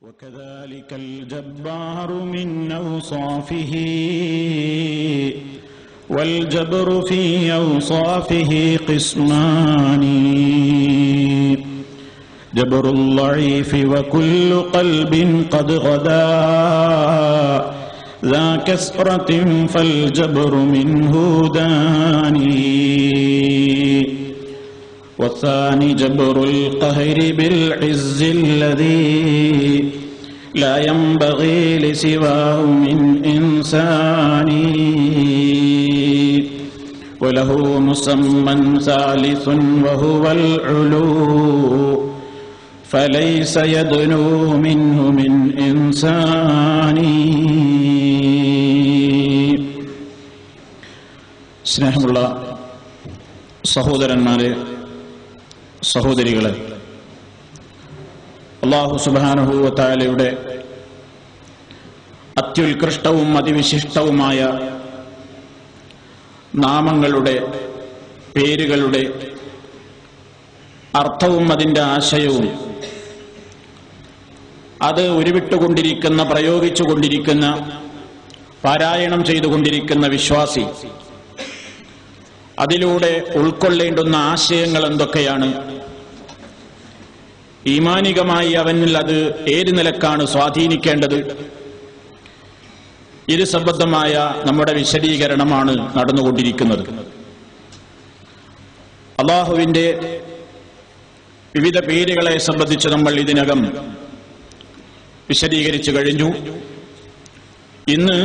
وكذلك الجبار من أوصافه والجبر في أوصافه قسمان جبر الضعيف وكل قلب قد غدا ذا كسرة فالجبر منه داني والثاني جبر القهر بالعز الذي لا ينبغي لسواه من إنسان وله مسمى ثالث وهو العلو فليس يدنو منه من إنسان. സ്നേഹമുള്ള സഹോദരന്മാരെ, സഹോദരികളെ, അല്ലാഹു സുബ്ഹാനഹു വ തആലയുടെ അത്യുത്കൃഷ്ടവും അതിവിശിഷ്ടവുമായ നാമങ്ങളുടെ, പേരുകളുടെ അർത്ഥവും അതിൻ്റെ ആശയവും അത് ഉരുവിട്ടുകൊണ്ടിരിക്കുന്ന, പ്രയോഗിച്ചുകൊണ്ടിരിക്കുന്ന, പാരായണം ചെയ്തുകൊണ്ടിരിക്കുന്ന വിശ്വാസി അതിലൂടെ ഉൾക്കൊള്ളേണ്ടുന്ന ആശയങ്ങൾ എന്തൊക്കെയാണ്, ഈമാനികമായി അവനിൽ അത് ഏത് നിലക്കാണ് സ്വാധീനിക്കേണ്ടത്, ഇത് സംബന്ധമായ നമ്മുടെ വിശദീകരണമാണ് നടന്നുകൊണ്ടിരിക്കുന്നത്. അല്ലാഹുവിന്റെ വിവിധ പേരുകളെ സംബന്ധിച്ച് നമ്മൾ ഇതിനകം വിശദീകരിച്ചു കഴിഞ്ഞു. ഇന്ന്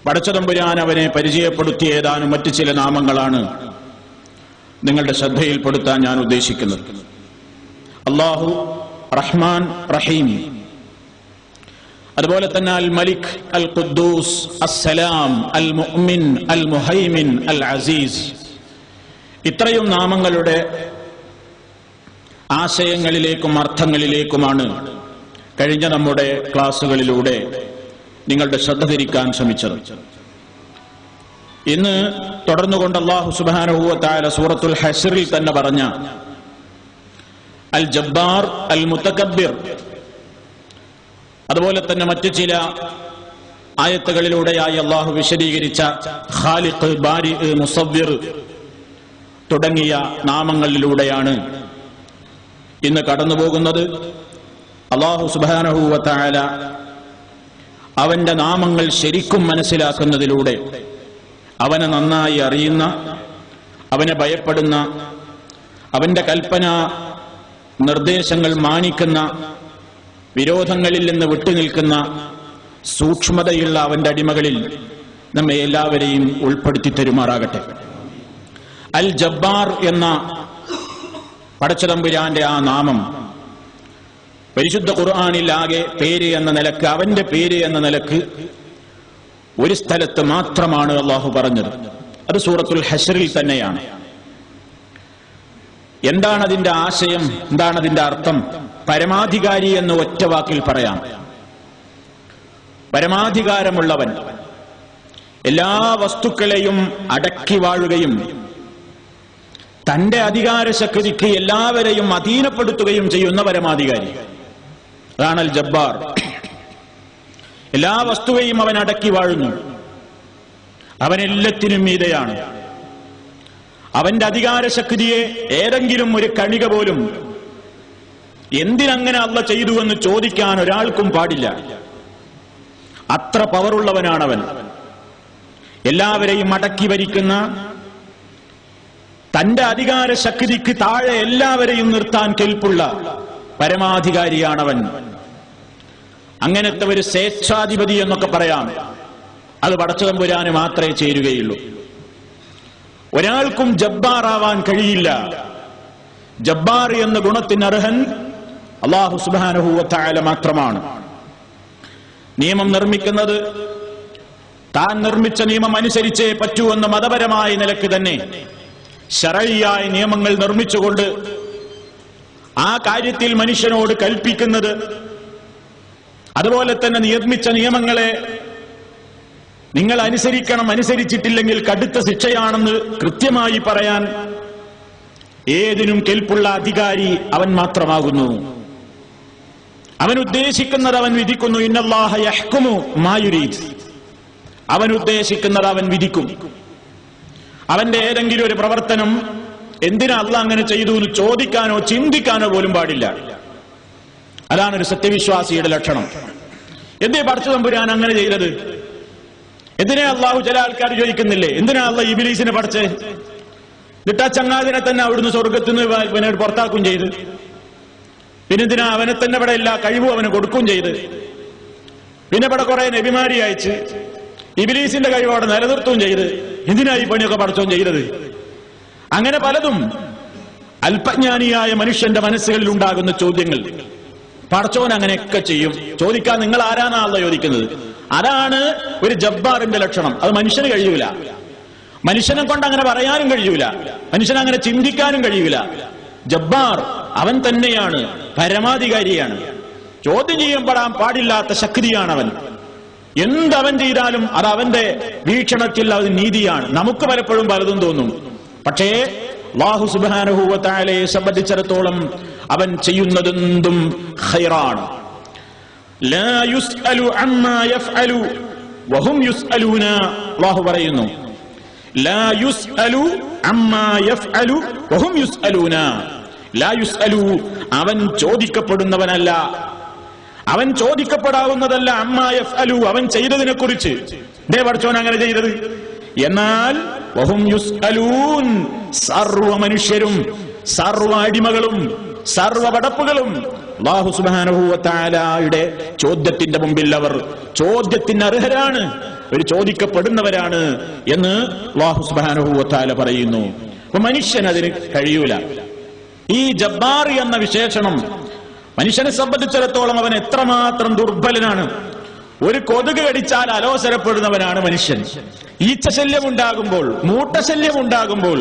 പടച്ചതമ്പുരാൻ അവനെ പരിചയപ്പെടുത്തിയ ഏതാനും മറ്റു ചില നാമങ്ങളാണ് നിങ്ങളുടെ ശ്രദ്ധയിൽപ്പെടുത്താൻ ഞാൻ ഉദ്ദേശിക്കുന്നത്. അല്ലാഹു റഹ്മാൻ റഹീം, അതുപോലെ തന്നെ അൽ മലിക്, അൽ ഖുദ്ദൂസ്, അസ്സലാം, അൽ മുഅ്മിൻ, അൽ മുഹൈമിൻ, അൽ അസീസ്, ഇത്രയും നാമങ്ങളുടെ ആശയങ്ങളിലേക്കും അർത്ഥങ്ങളിലേക്കുമാണ് കഴിഞ്ഞ നമ്മുടെ ക്ലാസുകളിലൂടെ നിങ്ങളുടെ ശ്രദ്ധ തിരിക്കാൻ ശ്രമിച്ചത്. ഇന്ന് തുടർന്നുകൊണ്ട് അല്ലാഹു സുബ്ഹാനഹു വ തആല സൂറത്തുൽ ഹശ്റിൽ തന്നെ പറഞ്ഞ അൽ ജബ്ബാർ, അൽ മുതകബ്ബിർ, അതുപോലെ തന്നെ മറ്റു ചില ആയത്തുകളിലൂടെയായി അല്ലാഹു വിശദീകരിച്ച ഖാലിഖ്, ബാരി, മുസവ്വിർ തുടങ്ങിയ നാമങ്ങളിലൂടെയാണ് ഇന്ന് കടന്നുപോകുന്നത്. അല്ലാഹു സുബ്ഹാനഹു വ തആല അവന്റെ നാമങ്ങൾ ശരിക്കും മനസ്സിലാക്കുന്നതിലൂടെ അവനെ നന്നായി അറിയുന്ന, അവനെ ഭയപ്പെടുന്ന, അവന്റെ കൽപ്പന നിർദ്ദേശങ്ങൾ മാനിക്കുന്ന, വിരോധങ്ങളിൽ നിന്ന് വിട്ടുനിൽക്കുന്ന സൂക്ഷ്മതയുള്ള അവന്റെ അടിമകളിൽ നമ്മെ എല്ലാവരെയും ഉൾപ്പെടുത്തി തരുമാറാകട്ടെ. അൽ ജബ്ബാർ എന്ന പടച്ചതമ്പുരാന്റെ ആ നാമം പരിശുദ്ധ ഖുർആനിൽ ആകെ പേര് എന്ന നിലക്ക്, അവന്റെ പേര് എന്ന നിലക്ക് ഒരു സ്ഥലത്ത് മാത്രമാണ് അല്ലാഹു പറഞ്ഞത്. അത് സൂറത്തുൽ ഹശ്റിൽ തന്നെയാണ്. എന്താണ് അതിന്റെ ആശയം, എന്താണ് അതിന്റെ അർത്ഥം? പരമാധികാരി എന്ന് ഒറ്റ വാക്കിൽ പറയാം. പരമാധികാരമുള്ളവൻ, എല്ലാ വസ്തുക്കളെയും അടക്കി വാഴുകയും തന്റെ അധികാരശക്തിക്ക് എല്ലാവരെയും അധീനപ്പെടുത്തുകയും ചെയ്യുന്ന പരമാധികാരി, അതാണ് അൽ ജബ്ബാർ. എല്ലാ വസ്തുവെയും അവൻ അടക്കി വാഴുന്നു, അവനെല്ലാത്തിനും മീതെയാണ്. അവന്റെ അധികാരശക്തിയെ ഏതെങ്കിലും ഒരു കണിക പോലും എന്തിനങ്ങനെ അല്ലാഹു ചെയ്തു എന്ന് ചോദിക്കാൻ ഒരാൾക്കും പാടില്ല. അത്ര പവറുള്ളവനാണവൻ. എല്ലാവരെയും അടക്കി ഭരിക്കുന്ന, തന്റെ അധികാരശക്തിക്ക് താഴെ എല്ലാവരെയും നിർത്താൻ കെൽപ്പുള്ള പരമാധികാരിയാണവൻ. അങ്ങനത്തെ ഒരു സ്വേച്ഛാധിപതി എന്നൊക്കെ പറയാം. അത് പടച്ചതമ്പുരാന് മാത്രമേ ചേരുകയുള്ളൂ. ഒരാൾക്കും ജബ്ബാറാവാൻ കഴിയില്ല. ജബ്ബാർ എന്ന ഗുണത്തിന് അർഹൻ അല്ലാഹു സുബ്ഹാനഹു വ തആല മാത്രമാണ്. നിയമം നിർമ്മിക്കുന്നത് താൻ നിർമ്മിച്ച നിയമം അനുസരിച്ചേ പറ്റൂ എന്ന മതപരമായ നിലക്ക് തന്നെ ശറഈയായ നിയമങ്ങൾ നിർമ്മിച്ചുകൊണ്ട് ആ കാര്യത്തിൽ മനുഷ്യനോട് കൽപ്പിക്കുന്നത്, അതുപോലെ തന്നെ നിർമ്മിച്ച നിയമങ്ങളെ നിങ്ങൾ അനുസരിക്കണം, അനുസരിച്ചിട്ടില്ലെങ്കിൽ കടുത്ത ശിക്ഷയാണെന്ന് കൃത്യമായി പറയാൻ ഏതിനും കെൽപ്പുള്ള അധികാരി അവൻ മാത്രമാകുന്നു. അവൻ ഉദ്ദേശിക്കുന്നത് അവൻ വിധിക്കുന്നു. ഇന്നല്ലാഹ യഹ്കുമു മാ യുരീദ്. അവൻ ഉദ്ദേശിക്കുന്നത് അവൻ വിധിക്കും. അവന്റെ ഏതെങ്കിലും ഒരു പ്രവർത്തനം എന്തിനാ അള്ളാഹ് അങ്ങനെ ചെയ്തു എന്ന് ചോദിക്കാനോ ചിന്തിക്കാനോ പോലും പാടില്ല. അതാണ് ഒരു സത്യവിശ്വാസിയുടെ ലക്ഷണം. എന്തേ പടച്ച തമ്പുരാൻ അങ്ങനെ ചെയ്തത്? എന്തിനാ അള്ളാഹു? ചില ആൾക്കാർ ചോദിക്കുന്നില്ലേ, എന്തിനാ അള്ളാഹ് ഇബ്ലീസിനെ പടച്ച്? എന്നിട്ട് ആ ചങ്ങാതിനെ തന്നെ അവിടുന്ന് സ്വർഗത്തിൽ നിന്ന് പിന്നെ പുറത്താക്കും ചെയ്ത്. പിന്നെന്തിനാ അവനെ തന്നെ ഇവിടെ എല്ലാ കഴിവും അവന് കൊടുക്കുകയും ചെയ്ത്. പിന്നെ ഇവിടെ കുറെ നബിമാരി അയച്ച് ഇബ്ലീസിന്റെ കഴിവ് അവിടെ നിലനിർത്തുകയും ചെയ്ത്. എന്തിനാ ഈ പണിയൊക്കെ പടച്ചോൻ ചെയ്തത്? അങ്ങനെ പലതും അല്പജ്ഞാനിയായ മനുഷ്യന്റെ മനസ്സുകളിൽ ഉണ്ടാകുന്ന ചോദ്യങ്ങൾ. പടച്ചോൻ അങ്ങനെയൊക്കെ ചെയ്യും. ചോദിക്കാൻ നിങ്ങൾ ആരാന്നാ അള്ളാഹ് ചോദിക്കുന്നത്? അതാണ് ഒരു ജബ്ബാറിന്റെ ലക്ഷണം. അത് മനുഷ്യന് കഴിയൂല. മനുഷ്യനെ കൊണ്ട് അങ്ങനെ പറയാനും കഴിയൂല. മനുഷ്യനെ അങ്ങനെ ചിന്തിക്കാനും കഴിയൂല. ജബ്ബാർ അവൻ തന്നെയാണ്, പരമാധികാരിയാണ്. ചോദ്യം ചെയ്യപ്പെടാൻ പാടില്ലാത്ത ശക്തിയാണവൻ. എന്തവൻ ചെയ്താലും അത് അവന്റെ വീക്ഷണത്തിൽ അത് നീതിയാണ്. നമുക്ക് പലപ്പോഴും പലതും തോന്നും. പക്ഷേ അല്ലാഹു സുബ്ഹാനഹു വ തആലയെ സംബന്ധിച്ചിടത്തോളം അവൻ ചെയ്യുന്നതെന്തും ഖൈറാണ്. ലാ യുസ്അലു അമ്മാ യഫ്അലു വഹും യുസ്അലൂന. അല്ലാഹു പറയുന്നു, ലാ യുസ്അലു അമ്മാ യഫ്അലു വഹും യുസ്അലൂന. ലാ യുസ്അലു, അവൻ ചോദിക്കപ്പെടുന്നവനല്ല, അവൻ ചോദിക്കപ്പെടാവുന്നതല്ല. അമ്മാ യഫ്അലു, അവൻ ചെയ്തതിനെ കുറിച്ച്. ദേ പടച്ചോൻ അങ്ങനെ ചെയ്തത്. എന്നാൽ വഹും യുസ്അലൂൻ, സർവ്വ മനുഷ്യരും സർവ്വ അടിമകളും സർവ്വ പടപ്പുകളും അല്ലാഹു സുബ്ഹാനഹു വ തആലയുടെ ചോദ്യത്തിന്റെ മുമ്പിൽ അവർ ചോദ്യത്തിന് അർഹരാണ്, അവർ ചോദിക്കപ്പെടുന്നവരാണ് എന്ന് അല്ലാഹു സുബ്ഹാനഹു വ തആല പറയുന്നു. അപ്പൊ മനുഷ്യന് അതിന് കഴിയൂല. ഈ ജബ്ബാർ എന്ന വിശേഷണം മനുഷ്യനെ സംബന്ധിച്ചിടത്തോളം അവൻ എത്രമാത്രം ദുർബലനാണ്. ഒരു കൊതുക് കടിച്ചാൽ അലോസരപ്പെടുന്നവനാണ് മനുഷ്യൻ. ഈച്ചശല്യം ഉണ്ടാകുമ്പോൾ, മൂട്ടശല്യം ഉണ്ടാകുമ്പോൾ,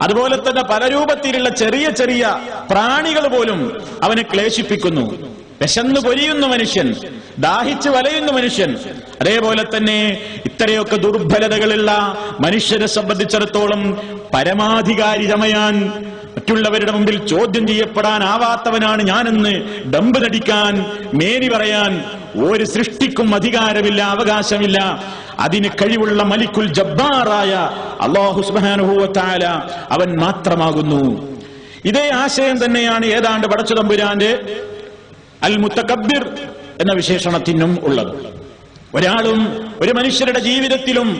അതുപോലെ തന്നെ പല രൂപത്തിലുള്ള ചെറിയ ചെറിയ പ്രാണികൾ പോലും അവനെ ക്ലേശിപ്പിക്കുന്നു. വിശന്നു പൊരിയുന്ന മനുഷ്യൻ, ദാഹിച്ച് വലയുന്ന മനുഷ്യൻ. അതേപോലെ തന്നെ ഇത്രയൊക്കെ ദുർബലതകളുള്ള മനുഷ്യരെ സംബന്ധിച്ചിടത്തോളം പരമാധികാരി ചമയാൻ, മറ്റുള്ളവരുടെ മുമ്പിൽ ചോദ്യം ചെയ്യപ്പെടാനാവാത്തവനാണ് ഞാനെന്ന് ഡമ്പ് നടിക്കാൻ, മേനി പറയാൻ ഒരു സൃഷ്ടിക്കും അധികാരമില്ല, അവകാശമില്ല. അതിന് കഴിവുള്ള മലിക്കുൽ ജബ്ബാറായ അല്ലാഹു സുബ്ഹാനഹു വ തആല അവൻ മാത്രമാകുന്നു. ഇതേ ആശയം തന്നെയാണ് ഏതാണ്ട് പടച്ച തമ്പുരാന്റെ അൽ മുത്തകബ്ബിർ എന്ന വിശേഷണത്തിനും ഉള്ളത്. ഒരാളും ഒരു മനുഷ്യരുടെ ജീവിതത്തിലും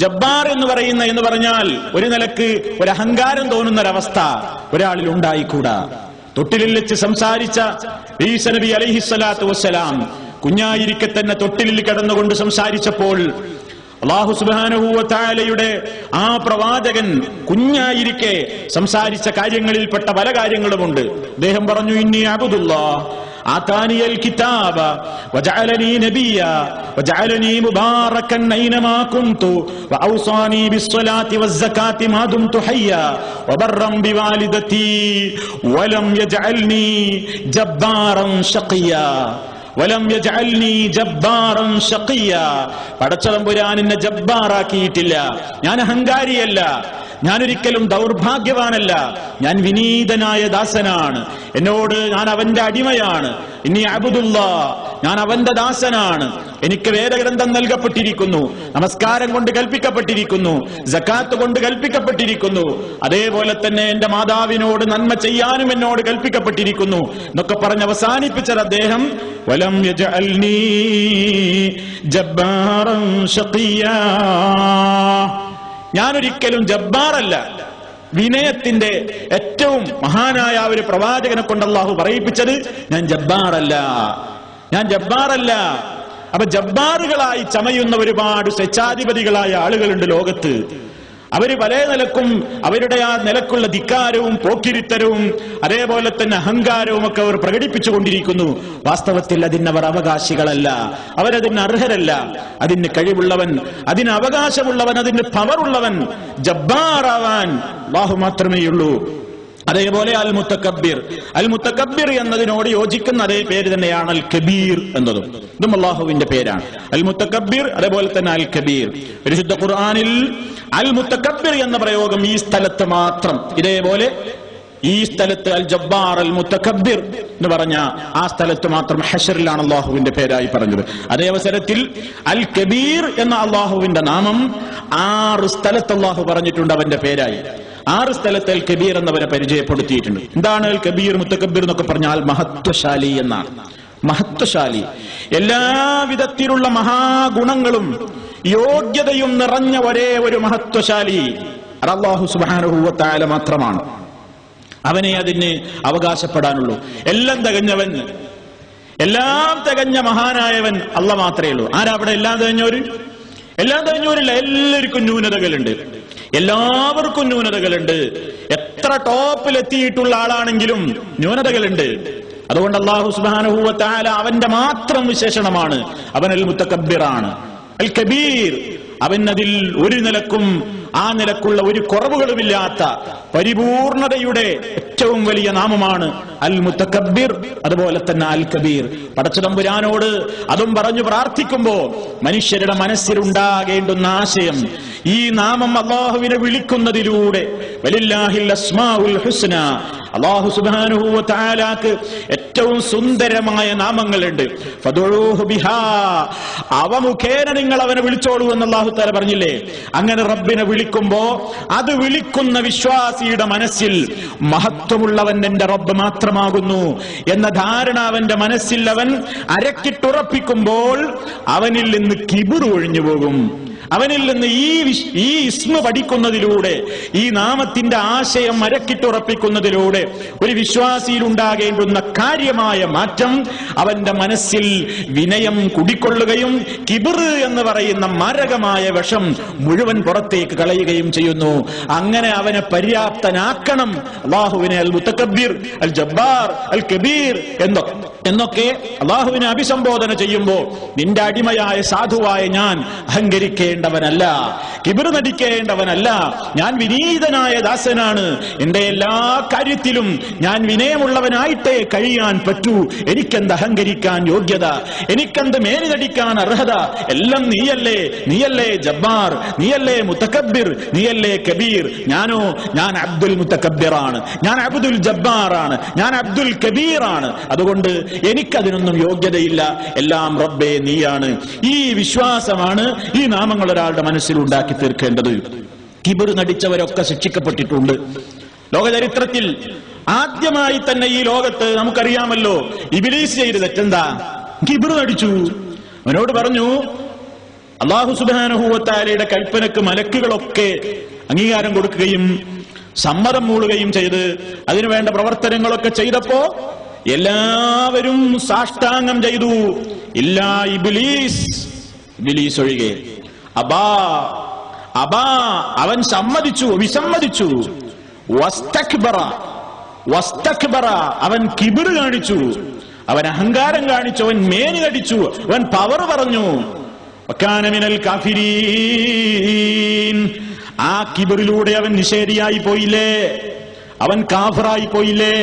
ജബ്ബാർ എന്ന് പറഞ്ഞാൽ ഒരു നിലക്ക് ഒരു അഹങ്കാരം തോന്നുന്നൊരവസ്ഥ ഒരാളിൽ ഉണ്ടായിക്കൂടാ. തൊട്ടിലിൽ വെച്ച് സംസാരിച്ച ഈസാ നബി അലൈഹിസ്സലാത്തു വസ്സലാം കുഞ്ഞായിരിക്കെ തന്നെ തൊട്ടിലിൽ കിടന്നുകൊണ്ട് സംസാരിച്ചപ്പോൾ അല്ലാഹു സുബ്ഹാനഹു വ തആലയുടെ ആ പ്രവാചകൻ കുഞ്ഞായിരിക്കെ സംസാരിച്ച കാര്യങ്ങളിൽപ്പെട്ട പല കാര്യങ്ങളുമുണ്ട്. അദ്ദേഹം പറഞ്ഞു, ഇന്നി അബ്ദുല്ലാഹ് ആതാനിയൽ കിതാബ വജഅലനി നബിയ വജഅലനി മുബാറകൻ ഐനമാ കുൻതു വഔസാനി ബിസ്സലാത്തി വസ്സകാത്തി മാ ദുംതു ഹയ്യ വബർറൻ ബിവാലിദതി വലം യജഅൽനി ജബ്ബാറൻ ശഖിയ വലം യജഅൽനി ജബ്ബാറൻ ശഖിയ. പടച്ചതമ്പുരാൻ എന്നെ ജബ്ബാറാക്കിയിട്ടില്ല. ഞാൻ അഹങ്കാരിയല്ല, ഞാനൊരിക്കലും ദൗർഭാഗ്യവാനല്ല, ഞാൻ വിനീതനായ ദാസനാണ്. എന്നോട് ഞാൻ അവന്റെ അടിമയാണ്. ഇനി അബ്ദുല്ലാഹ്, ഞാൻ അവന്റെ ദാസനാണ്. എനിക്ക് വേദഗ്രന്ഥം നൽകപ്പെട്ടിരിക്കുന്നു, നമസ്കാരം കൊണ്ട് കൽപ്പിക്കപ്പെട്ടിരിക്കുന്നു, സകാത്ത് കൊണ്ട് കൽപ്പിക്കപ്പെട്ടിരിക്കുന്നു. അതേപോലെ തന്നെ എന്റെ മാതാവിനോട് നന്മ ചെയ്യാനും എന്നോട് കൽപ്പിക്കപ്പെട്ടിരിക്കുന്നു എന്നൊക്കെ പറഞ്ഞ് അവസാനിപ്പിച്ചത് അദ്ദേഹം വലം യജഅൽനി ജബ്ബാറൻ ശഖിയാ. ഞാനൊരിക്കലും ജബ്ബാറല്ല. വിനയത്തിന്റെ ഏറ്റവും മഹാനായ ഒരു പ്രവാചകനെ കൊണ്ട് അല്ലാഹു പറയിപ്പിച്ചത് ഞാൻ ജബ്ബാറല്ല, ഞാൻ ജബ്ബാറല്ല. അപ്പൊ ജബ്ബാറുകളായി ചമയുന്ന ഒരുപാട് സ്വേച്ഛാധിപതികളായ ആളുകളുണ്ട് ലോകത്ത്. അവര് പല നിലക്കും അവരുടെ ആ നിലക്കുള്ള ധിക്കാരവും പോക്കിരിത്തരവും അതേപോലെ തന്നെ അഹങ്കാരവും ഒക്കെ അവർ പ്രകടിപ്പിച്ചുകൊണ്ടിരിക്കുന്നു. വാസ്തവത്തിൽ അതിനവർ അവകാശികളല്ല, അവരതിന് അർഹരല്ല. അതിന് കഴിവുള്ളവൻ, അതിന് അവകാശമുള്ളവൻ, അതിന് പവറുള്ളവൻ, ജബ്ബാറാവാൻ അല്ലാഹു മാത്രമേയുള്ളൂ. അതേപോലെ അൽ മുത്തകബ്ബിർ, അൽ മുത്തകബ്ബിർ എന്നതിനോട് യോജിക്കുന്ന അതേ പേര് തന്നെയാണ് അൽ കബീർ എന്നതും. ഇതും അല്ലാഹുവിന്റെ പേരാണ്. അൽ മുത്തകബ്ബിർ, അതേപോലെ തന്നെ അൽ കബീർ. പരിശുദ്ധ ഖുർആനിൽ അൽ മുത്തകബ്ബിർ എന്ന പ്രയോഗം ഈ സ്ഥലത്ത് മാത്രം ഇതേപോലെ ഈ സ്ഥലത്ത് അൽ ജബ്ബാർ അൽ മുതകബ്ബിർ എന്ന് പറഞ്ഞ ആ സ്ഥലത്ത് മാത്രം ഹശറിലാണ് അള്ളാഹുവിന്റെ പേരായി പറഞ്ഞത്. അതേ അവസരത്തിൽ അൽ കബീർ എന്ന അള്ളാഹുവിന്റെ നാമം 6 സ്ഥലത്ത് അള്ളാഹു പറഞ്ഞിട്ടുണ്ട് അവന്റെ പേരായി. 6 സ്ഥലത്ത് അൽ കബീർ എന്നവരെ പരിചയപ്പെടുത്തിയിട്ടുണ്ട്. എന്താണ് അൽ കബീർ മുതകബ്ബിർ എന്നൊക്കെ പറഞ്ഞാൽ മഹത്വശാലി എന്നാണ്. മഹത്വശാലി, എല്ലാവിധത്തിലുള്ള മഹാഗുണങ്ങളും യോഗ്യതയും നിറഞ്ഞ ഒരേ ഒരു മഹത്വശാലി അത് അല്ലാഹു സുബ്ഹാനഹു വ തആല മാത്രമാണ്. അവനെ അതിന് അവകാശപ്പെടാനുള്ളൂ. എല്ലാം തികഞ്ഞവൻ, എല്ലാം തികഞ്ഞ മഹാനായവൻ അല്ല മാത്രമേ ഉള്ളൂ. ആരാ അവിടെ എല്ലാം തികഞ്ഞവര്? എല്ലാം തികഞ്ഞവരില്ല. എല്ലാവർക്കും ന്യൂനതകളുണ്ട്, എല്ലാവർക്കും ന്യൂനതകളുണ്ട്. എത്ര ടോപ്പിലെത്തിയിട്ടുള്ള ആളാണെങ്കിലും ന്യൂനതകളുണ്ട്. അതുകൊണ്ട് അല്ലാഹു സുബ്ഹാനഹു വ തആല അവന്റെ മാത്രം വിശേഷണമാണ്. അവൻ അൽ മുതകബ്ബിറാണ്, അൽ കബീർ. അവൻ അതിൽ ഒരു നിലക്കും ആ നിലക്കുള്ള ഒരു കുറവുകളുമില്ലാത്ത പരിപൂർണതയുടെ ഏറ്റവും വലിയ നാമമാണ് അൽ മുതകബ്ബിർ. അതുപോലെ തന്നെ അൽ കബീർ. പടച്ചതമ്പുരാനോട് അതും പറഞ്ഞു പ്രാർത്ഥിക്കുമ്പോ മനുഷ്യരുടെ മനസ്സിലുണ്ടാകേണ്ടുന്ന ആശയം, ഈ നാമം അല്ലാഹുവിനെ വിളിക്കുന്നതിലൂടെ വലില്ലാഹിൽ അസ്മാഉൽ ഹുസ്ന, അല്ലാഹു സുബ്ഹാനഹു വ തആലാക്ക് ഏറ്റവും സുന്ദരമായ നാമങ്ങളുണ്ട്. ഫദഊഹു ബിഹാ, അവ മുഖേന നിങ്ങൾ അവനെ വിളിച്ചോളൂ എന്ന് അല്ലാഹു തആല പറഞ്ഞില്ലേ? അങ്ങനെ റബ്ബിനെ വിളിക്കുമ്പോ അത് വിളിക്കുന്ന വിശ്വാസിയുടെ മനസ്സിൽ മഹത്വമുള്ളവൻ എന്റെ റബ്ബ് മാത്രമാകുന്നു എന്ന ധാരണ അവന്റെ മനസ്സിൽ അവൻ അരക്കിട്ടുറപ്പിക്കുമ്പോൾ അവനിൽ നിന്ന് കിബിർ ഒഴിഞ്ഞു പോകും. അവനിൽ നിന്ന് ഈ ഇസ്മ പഠിക്കുന്നതിലൂടെ, ഈ നാമത്തിന്റെ ആശയം അരക്കിട്ടുറപ്പിക്കുന്നതിലൂടെ ഒരു വിശ്വാസിയിൽ ഉണ്ടാകേണ്ടുന്ന കാര്യമായ മാറ്റം അവന്റെ മനസ്സിൽ വിനയം കുടിക്കൊള്ളുകയും കിബിർ എന്ന് പറയുന്ന മാരകമായ വിഷം മുഴുവൻ പുറത്തേക്ക് കളയുകയും ചെയ്യുന്നു. അങ്ങനെ അവനെ പര്യാപ്തനാക്കണം. അല്ലാഹുവിനെ അൽ മുതകബ്ബിർ, അൽ ജബ്ബാർ, അൽ കബീർ എന്നൊക്കെ അല്ലാഹുവിനെ അഭിസംബോധന ചെയ്യുമ്പോൾ നിന്റെ അടിമയായ സാധുവായ ഞാൻ അഹങ്കരിക്കേണ്ടവനല്ല, കിബിർ നടിക്കേണ്ടവനല്ല. ഞാൻ വിനീതനായ ദാസനാണ്. എന്റെ എല്ലാ കാര്യത്തിലും ഞാൻ വിനയമുള്ളവനായിട്ടേ കഴിയാൻ പറ്റൂ. എനിക്കെന്ത് അഹങ്കരിക്കാൻ യോഗ്യത, എനിക്കെന്ത് മേനി നടിക്കാൻ അർഹത? എല്ലാം നീയല്ലേ, നീയല്ലേ ജബ്ബാർ, നീയല്ലേ മുതകബ്ബിർ, നീയല്ലേ കബീർ. ഞാൻ അബ്ദുൽ മുതകബ്ബിറാണ്, ഞാൻ അബ്ദുൽ ജബ്ബാറാണ്, ഞാൻ അബ്ദുൽ കബീറാണ്. അതുകൊണ്ട് എനിക്കതിനൊന്നും യോഗ്യതയില്ല, എല്ലാം റബ്ബേ നീയാണ്. ഈ വിശ്വാസമാണ് ഈ നാമങ്ങൾ ഒരാളുടെ മനസ്സിൽ ഉണ്ടാക്കി തീർക്കേണ്ടത്. കിബിർ നടിച്ചവരൊക്കെ ശിക്ഷിക്കപ്പെട്ടിട്ടുണ്ട്. ലോകചരിത്രത്തിൽ ആദ്യമായി തന്നെ ഈ ലോകത്ത് നമുക്കറിയാമല്ലോ, ഇബ്ലീസ് ചെയ്ത് തെറ്റെന്താ? കിബിർ നടിച്ചു. അവനോട് പറഞ്ഞു, അല്ലാഹു സുബ്ഹാനഹു വ തആലയുടെ കൽപ്പനക്ക് മലക്കുകളൊക്കെ അംഗീകാരം കൊടുക്കുകയും സമ്മതം മൂളുകയും ചെയ്ത് അതിനുവേണ്ട പ്രവർത്തനങ്ങളൊക്കെ ചെയ്തപ്പോ എല്ലാവരും സാഷ്ടാംഗം ചെയ്തു, ഇല്ലാ ഇബ്ലീസ്, ഇബ്ലീസ് ഒഴികെ. അബാ, അവൻ സമ്മതിച്ചു, വിസമ്മതിച്ചു. വസ്തക്ബറ, അവൻ കിബിർ കാണിച്ചു, അവൻ അഹങ്കാരം കാണിച്ചു, അവൻ മേനി നടിച്ചു, അവൻ പവർ പറഞ്ഞു. വകാന മിനൽ കാഫിരീൻ, ആ കിബിറിലൂടെ അവൻ നിഷേധിയായി പോയില്ലേ, അവൻ കാഫിറായി പോയില്ലേ.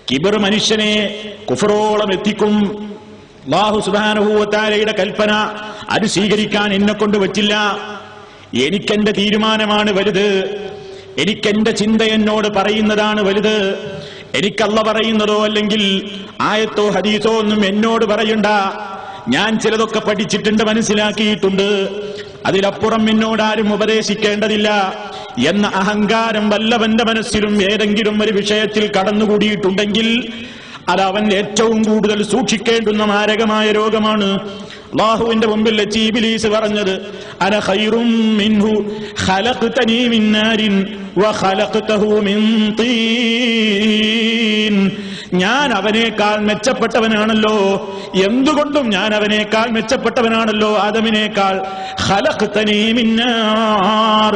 കിബിർ മനുഷ്യനെ കുഫറോളം എത്തിക്കും. അല്ലാഹു സുബ്ഹാനഹു വ തആലയുടെ കൽപ്പന അത് സ്വീകരിക്കാൻ എന്നെ കൊണ്ട് പറ്റില്ല. എനിക്കെന്റെ തീരുമാനമാണ് വലുത്, എനിക്കെന്റെ ചിന്ത എന്നോട് പറയുന്നതാണ് വലുത്. എനിക്കല്ല പറയുന്നതോ അല്ലെങ്കിൽ ആയത്തോ ഹദീസോ ഒന്നും എന്നോട് പറയണ്ട. ഞാൻ ചിലതൊക്കെ പഠിച്ചിട്ടുണ്ട്, മനസ്സിലാക്കിയിട്ടുണ്ട്, അതിലപ്പുറം എന്നോടാരും ഉപദേശിക്കേണ്ടതില്ല എന്ന അഹങ്കാരം വല്ലവന്റെ മനസ്സിലും ഏതെങ്കിലും ഒരു വിഷയത്തിൽ കടന്നുകൂടിയിട്ടുണ്ടെങ്കിൽ അത് അവൻ ഏറ്റവും കൂടുതൽ സൂക്ഷിക്കേണ്ടുന്ന മാരകമായ രോഗമാണ്. അല്ലാഹുവിന്റെ മുമ്പിൽ വെച്ച് ഇബ്ലീസ് പറഞ്ഞത്, അന ഖൈറും മിൻഹു ഖലഖതനി മിൻ നാരിൻ വ ഖലഖതഹു മിൻ തീൻ. ഞാൻ അവനേക്കാൾ മെച്ചപ്പെട്ടവനാണല്ലോ, എന്തുകൊണ്ടും ഞാൻ അവനേക്കാൾ മെച്ചപ്പെട്ടവനാണല്ലോ, ആദമിനേക്കാൾ. ഖലഖതനി മിൻ നാർ,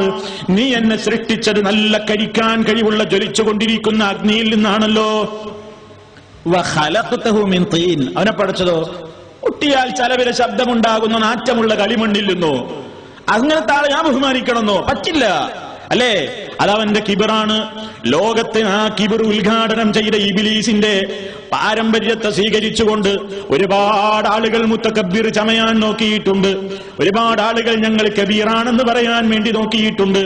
നീ എന്നെ സൃഷ്ടിച്ചത് നല്ല കരിക്കാൻ കഴിവുള്ള ജ്വലിച്ചുകൊണ്ടിരിക്കുന്ന അഗ്നിയിൽ നിന്നാണല്ലോ. വ ഖലഖതഹു മിൻ തീൻ, അവനെ പഠിച്ചതോ ഒട്ടിയാൽ ചലവിലെ ശബ്ദമുണ്ടാകുന്ന നാറ്റമുള്ള കളിമണ്ണിൽ നിന്നോ. അങ്ങനത്തെ ആളെ ഞാൻ ബഹുമാനിക്കണമെന്നോ? പറ്റില്ല, അല്ലേ? അതവന്റെ കിബിറാണ്. ലോകത്തെ ആ കിബിർ ഉദ്ഘാടനം ചെയ്ത ഇബ്ലീസിന്റെ പാരമ്പര്യത്തെ സ്വീകരിച്ചുകൊണ്ട് ഒരുപാട് ആളുകൾ മുത്തക്കബ്ബിർ ചമയാൻ നോക്കിയിട്ടുണ്ട്. ഒരുപാട് ആളുകൾ ഞങ്ങൾ കബീറാണെന്ന് പറയാൻ വേണ്ടി നോക്കിയിട്ടുണ്ട്.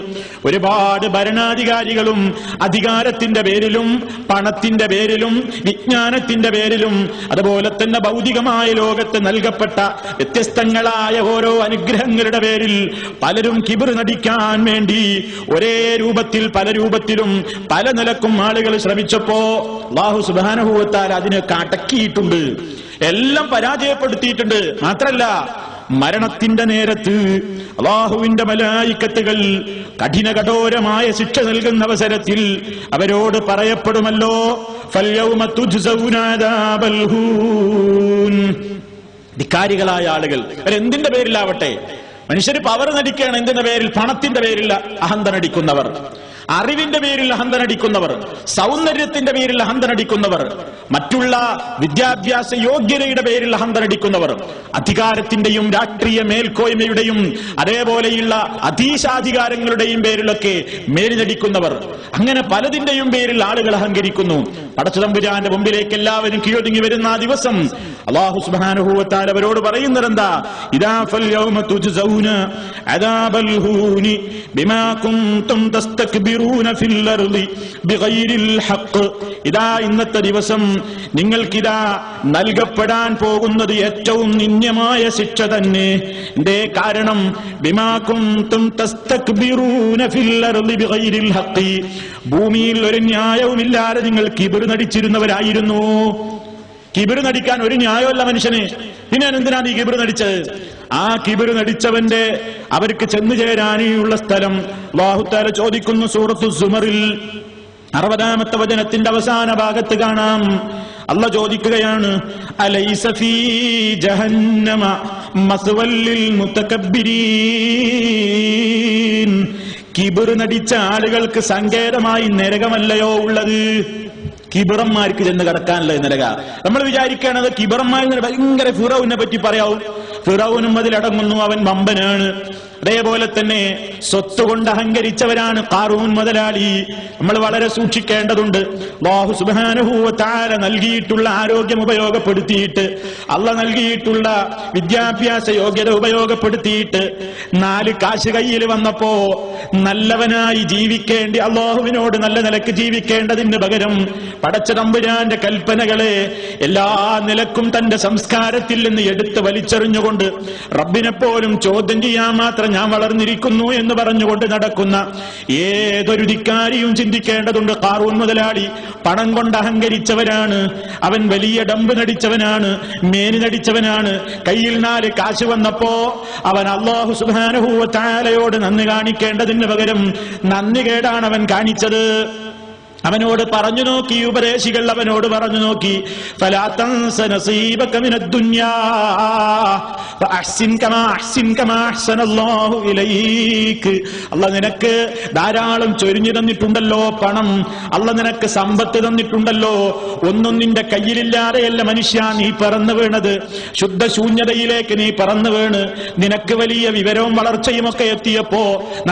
ഒരുപാട് ഭരണാധികാരികളും അധികാരത്തിന്റെ പേരിലും പണത്തിന്റെ പേരിലും വിജ്ഞാനത്തിന്റെ പേരിലും അതുപോലെ തന്നെ ഭൗതികമായ ലോകത്ത് നൽകപ്പെട്ട വ്യത്യസ്തങ്ങളായ ഓരോ അനുഗ്രഹങ്ങളുടെ പേരിൽ പലരും കിബിർ നടിക്കാൻ വേണ്ടി ഒരേ രൂപത്തിൽ പല രൂപത്തിലും പല നിലക്കും ആളുകൾ ശ്രമിച്ചപ്പോ അല്ലാഹു സുബ്ഹാനഹു വ തആല അതിനെ അടക്കിയിട്ടുണ്ട്, എല്ലാം പരാജയപ്പെടുത്തിയിട്ടുണ്ട്. മാത്രല്ല മരണത്തിന്റെ നേരത്ത് അല്ലാഹുവിന്റെ മലായിക്കത്തുകൾ കഠിനകഠോരമായ ശിക്ഷ നൽകുന്ന അവസരത്തിൽ അവരോട് പറയപ്പെടുമല്ലോ, ഫൽയൗമ തുജ്സൗന അദാബൽ ഹൂൻ. ധിക്കാരികളായ ആളുകൾ അവരെന്തിന്റെ പേരിലാവട്ടെ, മനുഷ്യർ പവർ നടിക്കുകയാണ്. എന്തിന്റെ പേരിൽ? പണത്തിന്റെ പേരിൽ അഹന്ത നടിക്കുന്നവർ, അറിവിന്റെ പേരിൽ അഹന്ത നടിക്കുന്നവർ, സൗന്ദര്യത്തിന്റെ പേരിൽ അഹന്ത നടിക്കുന്നവർ, മറ്റുള്ള വിദ്യാഭ്യാസ യോഗ്യതയുടെ പേരിൽ അഹന്ത നടിക്കുന്നവർ, അധികാരത്തിന്റെയും രാഷ്ട്രീയ മേൽക്കോയ്മയുടെയും അതേപോലെയുള്ള അധീശാധികാരങ്ങളുടെയും പേരിലൊക്കെ മേൽനടിക്കുന്നവർ, അങ്ങനെ പലതിന്റെയും പേരിൽ ആളുകൾ അഹങ്കരിക്കുന്നു. പടച്ചതമ്പുരാന്റെ മുമ്പിലേക്ക് എല്ലാവരും കീഴൊതുങ്ങി വരുന്ന ആ ദിവസം അല്ലാഹു സുബ്ഹാനഹു വ തആല അവരോട് പറയുന്നതെന്താ? ഇദാ ഫൽയൗമ തുജ്സൗന അദാബൽ ഹൂനി ബിമാ കുൻതും തസ്തക്ബിറൂന ഫിൽ അർളി ബിഗൈരിൽ ഹഖ്. ഇതാ ഇന്നത്തെ ദിവസം നിങ്ങൾക്കിതാ നൽകപ്പെടാൻ പോകുന്നത് ഏറ്റവും നിന്ദ്യമായ ശിക്ഷ തന്നെ. എന്തേ കാരണം? ബിമാ കുൻതും തസ്തക്ബിറൂന ഫിൽ അർളി ബിഗൈരിൽ ഹഖ്. ഭൂമിയിൽ ഒരു ന്യായവുമില്ലാതെ നിങ്ങൾ കിബിർ നടിച്ചിരുന്നവരായിരുന്നു. കിബിർ നടിക്കാൻ ഒരു ന്യായമല്ല മനുഷ്യന്, പിന്നെ എന്തിനാണ് ഈ കിബിർ നടിച്ചത്? ആ കിബിർ നടിച്ചവന്റെ അവർക്ക് ചെന്നു ചേരാനുള്ള സ്ഥലം അല്ലാഹു തആല ചോദിക്കുന്നു. സൂറത്തു സുമറിൽ 60-ാമത്തെ വചനത്തിന്റെ അവസാന ഭാഗത്ത് കാണാം, അല്ലാഹു ചോദിക്കുകയാണ്, അലൈസ ഫീ ജഹന്നമ മസ്വൽ ലിൽ മുതകബ്ബിരീൻ. കിബിർ നടിച്ച ആളുകൾക്ക് സങ്കേതമായി നരകമല്ലയോ ഉള്ളത്? കിബിറന്മാർക്ക് ചെന്ന് കടക്കാനുള്ള നരക. നമ്മൾ വിചാരിക്കുകയാണത് കിബിറന്മാർ ഭയങ്കര ഫിറൗനെ പറ്റി പറയാവും. ഫിറൗനും അതിലടങ്ങുന്നു, അവൻ വമ്പനാണ്. അതേപോലെ തന്നെ സ്വത്ത് കൊണ്ട് അഹങ്കരിച്ചവരാണ് ഖാറൂൻ മുതലാളി. നമ്മൾ വളരെ സൂക്ഷിക്കേണ്ടതുണ്ട്. അല്ലാഹു സുബ്ഹാനഹു വ തആല നൽകിയിട്ടുള്ള ആരോഗ്യം ഉപയോഗപ്പെടുത്തിയിട്ട്, അല്ലാഹ് നൽകിയിട്ടുള്ള വിദ്യാഭ്യാസ യോഗ്യത ഉപയോഗപ്പെടുത്തിയിട്ട് 4 കാശ് കയ്യിൽ വന്നപ്പോ നല്ലവനായി ജീവിക്കേണ്ടി അല്ലാഹുവിനോട് നല്ല നിലക്ക് ജീവിക്കേണ്ടതിന് പകരം പടച്ച തമ്പുരാന്റെ കൽപ്പനകളെ എല്ലാ നിലക്കും തന്റെ സംസ്കാരത്തിൽ നിന്ന് എടുത്ത് വലിച്ചെറിഞ്ഞുകൊണ്ട് റബ്ബിനെ പോലും ചോദ്യം ചെയ്യാൻ മാത്രം ഞാൻ വളർന്നിരിക്കുന്നു എന്ന് പറഞ്ഞുകൊണ്ട് നടക്കുന്ന ഏതൊരു ധിക്കാരിയും ചിന്തിക്കേണ്ടതുണ്ട്. ഖാറൂൻ മുതലാളി പണം കൊണ്ട് അഹങ്കരിച്ചവനാണ്, അവൻ വലിയ ഡമ്പ് നടിച്ചവനാണ്, മേനി നടിച്ചവനാണ്. കയ്യിൽ 4 കാശ് വന്നപ്പോ അവൻ അല്ലാഹു സുബ്ഹാനഹു വ തആലയോട് നന്ദി കാണിക്കേണ്ടതിന് പകരം നന്ദി കേടാണ് അവൻ കാണിച്ചത്. അവനോട് പറഞ്ഞു നോക്കി, ഉപദേശികൾ അവനോട് പറഞ്ഞു നോക്കി, ഫലാ തൻസ നസീബക മിനദ് ദുനിയാ ഫഅഹ്സിൻ കമാ അഹ്സനല്ലാഹു ഇലൈക്. അല്ലാഹ് നിനക്ക് ധാരാളം ചൊരിഞ്ഞു തന്നിട്ടുണ്ടല്ലോ പണം, അല്ലാഹ് നിനക്ക് സമ്പത്ത് തന്നിട്ടുണ്ടല്ലോ. ഒന്നും നിന്റെ കയ്യിലില്ലാതെയല്ല മനുഷ്യ നീ പറന്നു വീണത്. ശുദ്ധശൂന്യതയിലേക്ക് നീ പറന്നു വീണ് നിനക്ക് വലിയ വിവരവും വളർച്ചയും ഒക്കെ എത്തിയപ്പോ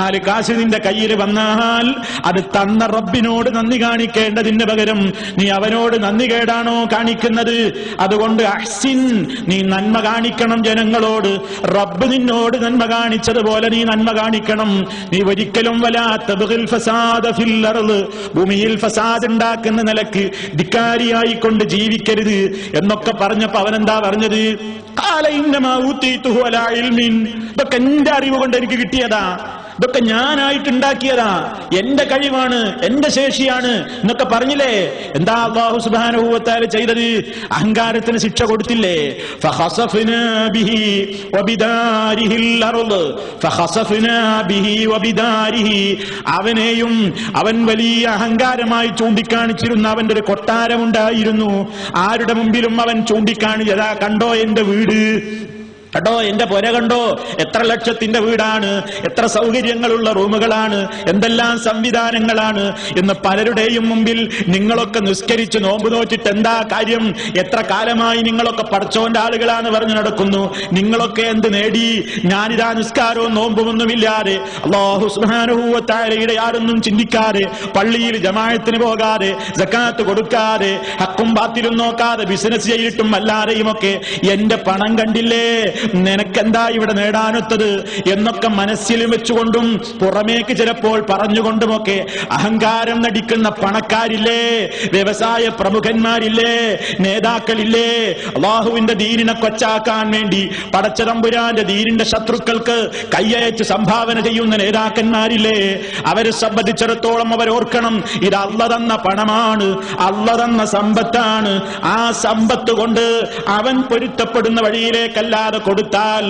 4 കാശ് നിന്റെ കയ്യിൽ വന്നാൽ അത് തന്ന റബ്ബിനോട് നന്ദി കാണിക്കേണ്ടതിന് പകരം നീ അവനോട് നന്ദി കേടാണോ കാണിക്കുന്നത്? അതുകൊണ്ട് അഹ്സിൻ, നീ നന്മ കാണിക്കണം ജനങ്ങളോട്. റബ്ബ് നിന്നോട് നന്മ കാണിച്ചതുപോലെ നീ നന്മ കാണിക്കണം. നീ ഒരിക്കലും വലാ തബ്ഗിൽ ഫസാദ ഫിൽ അർള്, ഭൂമിയിൽ ഫസാദ് ഉണ്ടാക്കുന്ന നിലക്ക് ധിക്കാരിയായിക്കൊണ്ട് ജീവിക്കരുത് എന്നൊക്കെ പറഞ്ഞപ്പോ അവനെന്താ പറഞ്ഞത്? ഖാല ഇന്നമാ ഊതീതുഹു അലാ ഇൽമിൻ. ഇതൊക്കെ എന്റെ അറിവ് കൊണ്ട് എനിക്ക് കിട്ടിയതാ, ഇതൊക്കെ ഞാനായിട്ടുണ്ടാക്കിയതാ, എന്റെ കഴിവാണ്, എന്റെ ശേഷിയാണ് എന്നൊക്കെ പറഞ്ഞില്ലേ. എന്താ അല്ലാഹു സുബ്ഹാനഹു വ തആല ചെയ്തത്? അഹങ്കാരത്തിന് ശിക്ഷ കൊടുത്തില്ലേ? ഫഖസഫ്നാ ബിഹി വബിദാരിഹിൽ അർള്. ഫഖസഫ്നാ ബിഹി വബിദാരിഹി. അവനെയും അവൻ വലിയ അഹങ്കാരമായി ചൂണ്ടിക്കാണിച്ചിരുന്ന അവന്റെ ഒരു കൊട്ടാരമുണ്ടായിരുന്നു. ആരുടെ മുമ്പിലും അവൻ ചൂണ്ടിക്കാണിച്ചതാ, കണ്ടോ എന്റെ വീട്, കേട്ടോ, എന്റെ പുര കണ്ടോ, എത്ര ലക്ഷത്തിന്റെ വീടാണ്, എത്ര സൗകര്യങ്ങളുള്ള റൂമുകളാണ്, എന്തെല്ലാം സംവിധാനങ്ങളാണ് എന്ന് പലരുടെയും മുമ്പിൽ നിങ്ങളൊക്കെ നിസ്കരിച്ച് നോമ്പ് നോറ്റിട്ട് എന്താ കാര്യം? എത്ര കാലമായി നിങ്ങളൊക്കെ പടച്ചോന്റെ ആളുകളാണ് പറഞ്ഞു നടക്കുന്നു. നിങ്ങളൊക്കെ എന്ത് നേടി? ഞാനിതാ നിസ്കാരവും നോമ്പുമൊന്നുമില്ലാതെ, അല്ലാഹു സുബ്ഹാനഹു വ തആലയുടെ യാതൊന്നും ചിന്തിക്കാതെ, പള്ളിയിൽ ജമാഅത്തിന് പോകാതെ, സക്കാത്ത് കൊടുക്കാതെ, ഹക്കും ബാത്തിലും നോക്കാതെ, ബിസിനസ് ചെയ്തിട്ടും അല്ലാതെയുമൊക്കെ എന്റെ പണം കണ്ടില്ലേ, നിനക്കെന്താ ഇവിടെ നേടാനൊത്തത് എന്നൊക്കെ മനസ്സിൽ വെച്ചുകൊണ്ടും പുറമേക്ക് ചിലപ്പോൾ പറഞ്ഞുകൊണ്ടുമൊക്കെ അഹങ്കാരം നടിക്കുന്ന പണക്കാരില്ലേ, വ്യവസായ പ്രമുഖന്മാരില്ലേ, നേതാക്കളില്ലേ, അല്ലാഹുവിന്റെ ദീനിനെ കൊച്ചാക്കാൻ വേണ്ടി പടച്ചതമ്പുരാന്റെ ദീനിന്റെ ശത്രുക്കൾക്ക് കയ്യയച്ച് സംഭാവന ചെയ്യുന്ന നേതാക്കന്മാരില്ലേ, അവരെ സംബന്ധിച്ചിടത്തോളം അവർ ഓർക്കണം, ഇത് അല്ലാഹു തന്ന പണമാണ്, അല്ലാഹു തന്ന സമ്പത്താണ്. ആ സമ്പത്ത് കൊണ്ട് അവൻ പൊരുത്തപ്പെടുന്ന വഴിയിലേക്കല്ലാതെ കൊടുത്താൽ,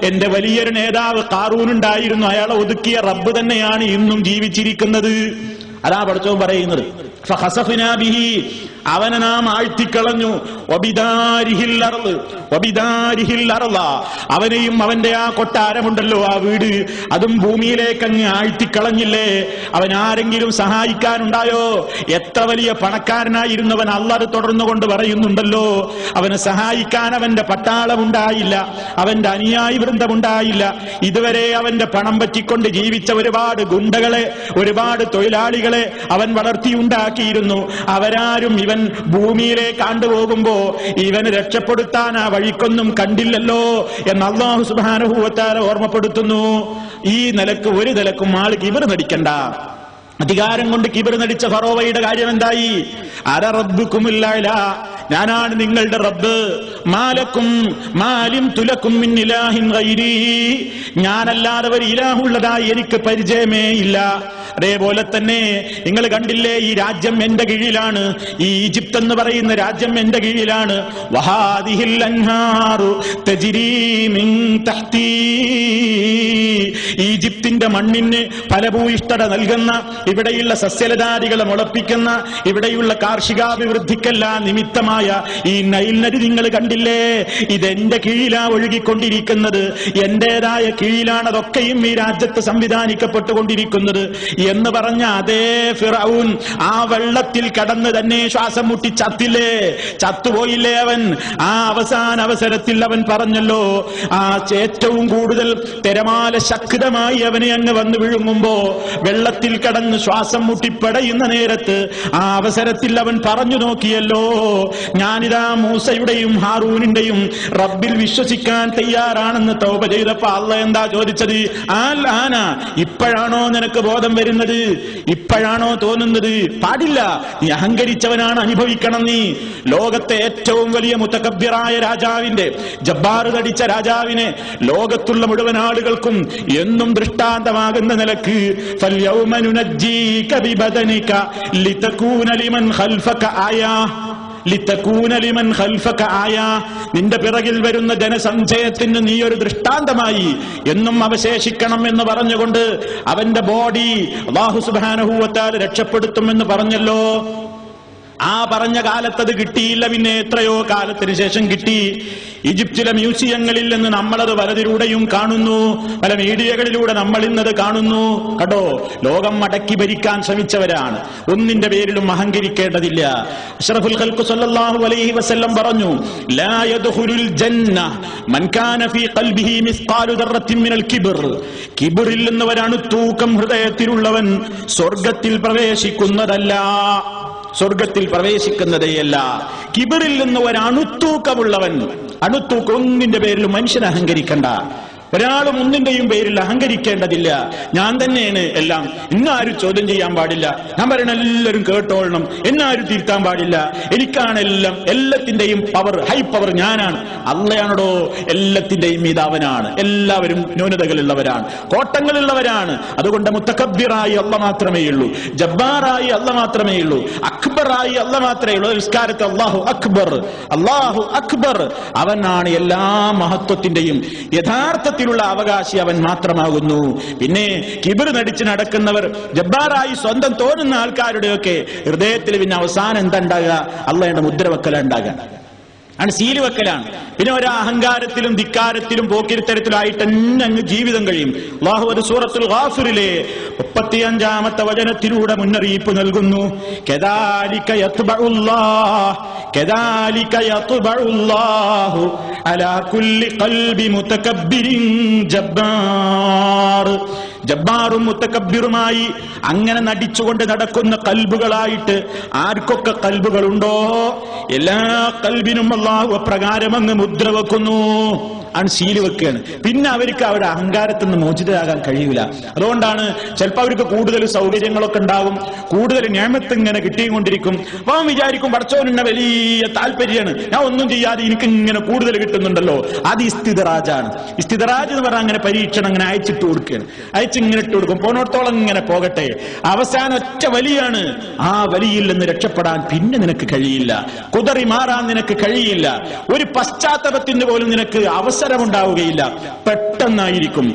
എന്റെ വലിയൊരു നേതാവ് ഖാറൂൻ ഉണ്ടായിരുന്നു, അയാളെ ഒതുക്കിയ റബ്ബ് തന്നെയാണ് ഇന്നും ജീവിച്ചിരിക്കുന്നത്. അതാ പടച്ചോൻ പറയുന്നത്. ഫഖസഫ്നാ ബിഹി, അവനെ നാം ആഴ്ത്തിക്കളഞ്ഞു. വബിദാരിഹിൽ അർള്, വബിദാരിഹിൽ അർള, അവനെയും അവന്റെ ആ കൊട്ടാരമുണ്ടല്ലോ, ആ വീട്, അതും ഭൂമിയിലേക്ക് അങ്ങ് ആഴ്ത്തിക്കളഞ്ഞില്ലേ. അവൻ ആരെങ്കിലും സഹായിക്കാനുണ്ടായോ? എത്ര വലിയ പണക്കാരനായിരുന്നവൻ, അല്ലാഹു തുടർന്നു കൊണ്ട് പറയുന്നുണ്ടല്ലോ, അവനെ സഹായിക്കാൻ അവന്റെ പട്ടാളമുണ്ടായില്ല, അവന്റെ അനുയായി വൃന്ദമുണ്ടായില്ല. ഇതുവരെ അവന്റെ പണം പറ്റിക്കൊണ്ട് ജീവിച്ച ഒരുപാട് ഗുണ്ടകളെ, ഒരുപാട് തൊഴിലാളികളെ അവൻ വളർത്തിയുണ്ടാക്കിയിരുന്നു. അവരാരും ഇവൻ ഭൂമിയിലേക്ക് ആണ്ടുപോകുമ്പോ ഇവന് രക്ഷപ്പെടുത്താൻ ആ വഴിക്കൊന്നും കണ്ടില്ലല്ലോ എന്ന് അല്ലാഹു സുബ്ഹാനഹു വ തആല ഓർമ്മപ്പെടുത്തുന്നു. ഈ നിലക്ക് ഒരു നിലക്കും ആൾ കിബർ നടിക്കണ്ട. അധികാരം കൊണ്ട് കിബർ നടിച്ച ഫറോവയുടെ കാര്യം എന്തായി? അന റബ്ബുകുമുൽ അഅ്ലാ, ഞാനാണ് നിങ്ങളുടെ റബ്ബ്. മാലക്കും മാലിം തുലക്കും മിൻ ഇലാഹിൻ ഗൈരി, ഞാനല്ലാതെ ഒരു ഇലാഹുള്ളതായി എനിക്ക് പരിചയമേ ഇല്ല. അതേപോലെ തന്നെ നിങ്ങൾ കണ്ടില്ലേ, ഈ രാജ്യം എന്റെ കീഴിലാണ്, ഈ ഈജിപ്ത് എന്ന് പറയുന്ന രാജ്യം എന്റെ കീഴിലാണ്. വഹാദിഹിൽ അൻഹാറു തജ്രീ മിൻ തഹ്തി, ഈജിപ്തിന്റെ മണ്ണിന് ഫലഭൂയിഷ്ഠത നൽകുന്ന, ഇവിടെയുള്ള സസ്യലതാദികളെ മുളപ്പിക്കുന്ന, ഇവിടെയുള്ള കാർഷികാഭിവൃദ്ധിക്കെല്ലാം നിമിത്തമായ ഈ നൈൽ നദി നിങ്ങൾ കണ്ടില്ലേ, ഇതെന്റെ കീഴിലാ ഒഴുകിക്കൊണ്ടിരിക്കുന്നത്, എന്റേതായ കീഴിലാണ് അതൊക്കെയും ഈ രാജ്യത്ത് സംവിധാനിക്കപ്പെട്ടുകൊണ്ടിരിക്കുന്നത് എന്ന് പറഞ്ഞ അതേ ഫിറഔൻ ആ വെള്ളത്തിൽ കടന്ന് തന്നെ ശ്വാസം മുട്ടി ചത്തില്ലേ, ചത്തുപോയില്ലേ അവൻ? ആ അവസാന അവസരത്തിൽ അവൻ പറഞ്ഞല്ലോ, ആ ഏറ്റവും കൂടുതൽ തിരമാല ശക്തമായി അവനെ അങ്ങ് വന്ന് വിഴുങ്ങുമ്പോ വെള്ളത്തിൽ കടന്ന് ശ്വാസം മുട്ടി പടയുന്ന നേരത്ത് ആ അവസരത്തിൽ അവൻ പറഞ്ഞു നോക്കിയല്ലോ, ഞാനിതാ മൂസയുടെയും ഹാറൂനിന്റെയും റബ്ബിൽ വിശ്വസിക്കാൻ തയ്യാറാണെന്ന് തൗബ ചെയ്തപ്പോ അല്ലാഹ് എന്താ ചോദിച്ചത്? ആന, ഇപ്പോഴാണോ നിനക്ക് ബോധം വരുന്നത്? ഇപ്പോഴാണോ തോന്നുന്നത്? പാടില്ല, നീ അഹങ്കരിച്ചവനാണ്, അനുഭവിക്കണം നീ. ലോകത്തെ ഏറ്റവും വലിയ മുതകബ്ബിറായ രാജാവിന്റെ, ജബ്ബാർ നടിച്ച രാജാവിനെ ലോകത്തുള്ള മുഴുവൻ ആളുകൾക്കും എന്നും ദൃഷ്ടാന്തമാകുന്ന നിലക്ക് ഫൽയൗമ നുനജ്ജീക ബിബദനിക ലിതകൂന ലിമൻ ഖൽഫക ആയാ, ലിതകൂന ലിമൻ ഖൽഫക ആയാ, നിന്റെ പിറകിൽ വരുന്ന ജനസഞ്ചയത്തിന് നീ ഒരു ദൃഷ്ടാന്തമായി എന്നും അവശേഷിക്കണം എന്ന് പറഞ്ഞുകൊണ്ട് അവന്റെ ബോഡി അല്ലാഹു സുബ്ഹാനഹു വ തആല രക്ഷപ്പെടുത്തുമെന്ന് പറഞ്ഞല്ലോ. ആ പറഞ്ഞ കാലത്ത് അത് കിട്ടിയില്ല, പിന്നെ എത്രയോ കാലത്തിന് ശേഷം കിട്ടി. ഈജിപ്തിലെ മ്യൂസിയങ്ങളിൽ നിന്ന് നമ്മളത് പലതിലൂടെയും കാണുന്നു, പല മീഡിയകളിലൂടെ നമ്മൾ ഇന്നത് കാണുന്നു. കേട്ടോ, ലോകം മടക്കി ഭരിക്കാൻ ശ്രമിച്ചവരാണ്, ഒന്നിന്റെ പേരിലും അഹങ്കരിക്കേണ്ടതില്ല. അഷ്റഫുൽ ഖൽഖ് സ്വല്ലല്ലാഹു അലൈഹി വസല്ലം പറഞ്ഞു, ലാ യദ്ഖുലുൽ ജന്ന മൻ കാന ഫീ ഖൽബിഹി മിസ്ഖാലു ദർറത്തിൻ മിനൽ കിബ്ർ, കിബ്റിൽ നിന്ന് ഒരണുത്തൂക്കം ഹൃദയത്തിലുള്ളവൻ സ്വർഗ്ഗത്തിൽ പ്രവേശിക്കുന്നതല്ല, സ്വർഗത്തിൽ പ്രവേശിക്കുന്നതേയല്ല. കിബറിൽ നിന്ന് ഒരണുത്തൂക്കമുള്ളവൻ, അണുത്തൂക്കം ഒന്നിന്റെ പേരിലും മനുഷ്യൻ അഹങ്കരിക്കണ്ട. ഒരാളും ഒന്നിന്റെയും പേരിൽ അഹങ്കരിക്കേണ്ടതില്ല. ഞാൻ തന്നെയാണ് എല്ലാം, ഇന്നാരും ചോദ്യം ചെയ്യാൻ പാടില്ല, ഞാൻ പറയണ എല്ലാവരും കേട്ടോളണം, എന്നാരും തിരുത്താൻ പാടില്ല, എനിക്കാണെല്ലാം, എല്ലാത്തിന്റെയും പവർ, ഹൈ പവർ ഞാനാണ്. അള്ളയാണോ എല്ലാത്തിന്റെയും മീതാവനാണ്. എല്ലാവരും ന്യൂനതകളുള്ളവരാണ്, കോട്ടങ്ങളുള്ളവരാണ്. അതുകൊണ്ട് മുത്തകബ്ബിറായി അള്ള മാത്രമേ ഉള്ളൂ, ജബ്ബാറായി അള്ള മാത്രമേ ഉള്ളൂ, അക്ബറായി അള്ള മാത്രമേ ഉള്ളൂ. നിസ്കാരത്തെ അല്ലാഹു അക്ബർ, അല്ലാഹു അക്ബർ, അവനാണ് എല്ലാ മഹത്വത്തിന്റെയും യഥാർത്ഥത്തിലുള്ള അവകാശി, അവൻ മാത്രമാകുന്നു. പിന്നെ കിബർ നടിച്ച് നടക്കുന്നവർ, ജബ്ബാറായി സ്വന്തം തോന്നുന്ന ആൾക്കാരുടെയൊക്കെ ഹൃദയത്തിൽ പിന്നെ അവസാനം എന്താ ഉണ്ടാകുക? അള്ളാഹുവിന്റെ മുദ്ര വെക്കല ഉണ്ടാകുക. ആണ് സീല് വെക്കലാണ്. പിന്നെ ഒരു അഹങ്കാരത്തിലും ധിക്കാരത്തിലും പോക്കിരിത്തരത്തിലായിട്ട് തന്നെ അങ്ങ് ജീവിതം കഴിയും. അല്ലാഹു അത് സൂറത്തുൽ ഗാഫിറിലെ 35-ാമത്തെ വചനത്തിലൂടെ മുന്നറിയിപ്പ് നൽകുന്നു. കദാലിക യത്ബഉല്ലാഹു അലാ കുല്ലി ഖൽബി മുതകബ്ബിരിൻ ജബ്ബാർ. ജബ്ബാറും മുത്തക്കബ്ബിറുമായി അങ്ങനെ നടിച്ചുകൊണ്ട് നടക്കുന്ന കൽബുകളായിട്ട് ആർക്കൊക്കെ കൽബുകളുണ്ടോ എല്ലാ കൽബിനും അല്ലാഹു അപ്രകാരം അങ്ങ് മുദ്ര വെക്കുന്നു, സീല് വെക്കുകയാണ്. പിന്നെ അവർക്ക് അവരുടെ അഹങ്കാരത്തിൽ നിന്ന് മോചിതരാകാൻ കഴിയൂല. അതുകൊണ്ടാണ് ചിലപ്പോൾ അവർക്ക് കൂടുതൽ സൗകര്യങ്ങളൊക്കെ ഉണ്ടാവും, കൂടുതൽ നിഅമത്ത് ഇങ്ങനെ കിട്ടിക്കൊണ്ടിരിക്കും. അപ്പൊ അവൻ വിചാരിക്കും പടച്ചോനെന്നെ വലിയ താല്പര്യമാണ്, ഞാൻ ഒന്നും ചെയ്യാതെ എനിക്ക് ഇങ്ങനെ കൂടുതൽ കിട്ടുന്നുണ്ടല്ലോ. അത് ഇസ്തിദ്റാജാണ്. ഇസ്തിദ്റാജ് എന്ന് പറഞ്ഞാൽ അങ്ങനെ പരീക്ഷണം അങ്ങനെ അയച്ചിട്ട് കൊടുക്കുകയാണ്. അയച്ചിങ്ങനെ ഇട്ട് കൊടുക്കും, പോണോടത്തോളം ഇങ്ങനെ പോകട്ടെ. അവസാനം ഒറ്റ വലിയാണ്. ആ വലിയിൽ നിന്ന് രക്ഷപ്പെടാൻ പിന്നെ നിനക്ക് കഴിയില്ല, കുതറി മാറാൻ നിനക്ക് കഴിയില്ല, ഒരു പശ്ചാത്തലത്തിന് പോലും നിനക്ക് അവസരമുണ്ടാവുകയില്ല. പെട്ടെന്നായിരിക്കും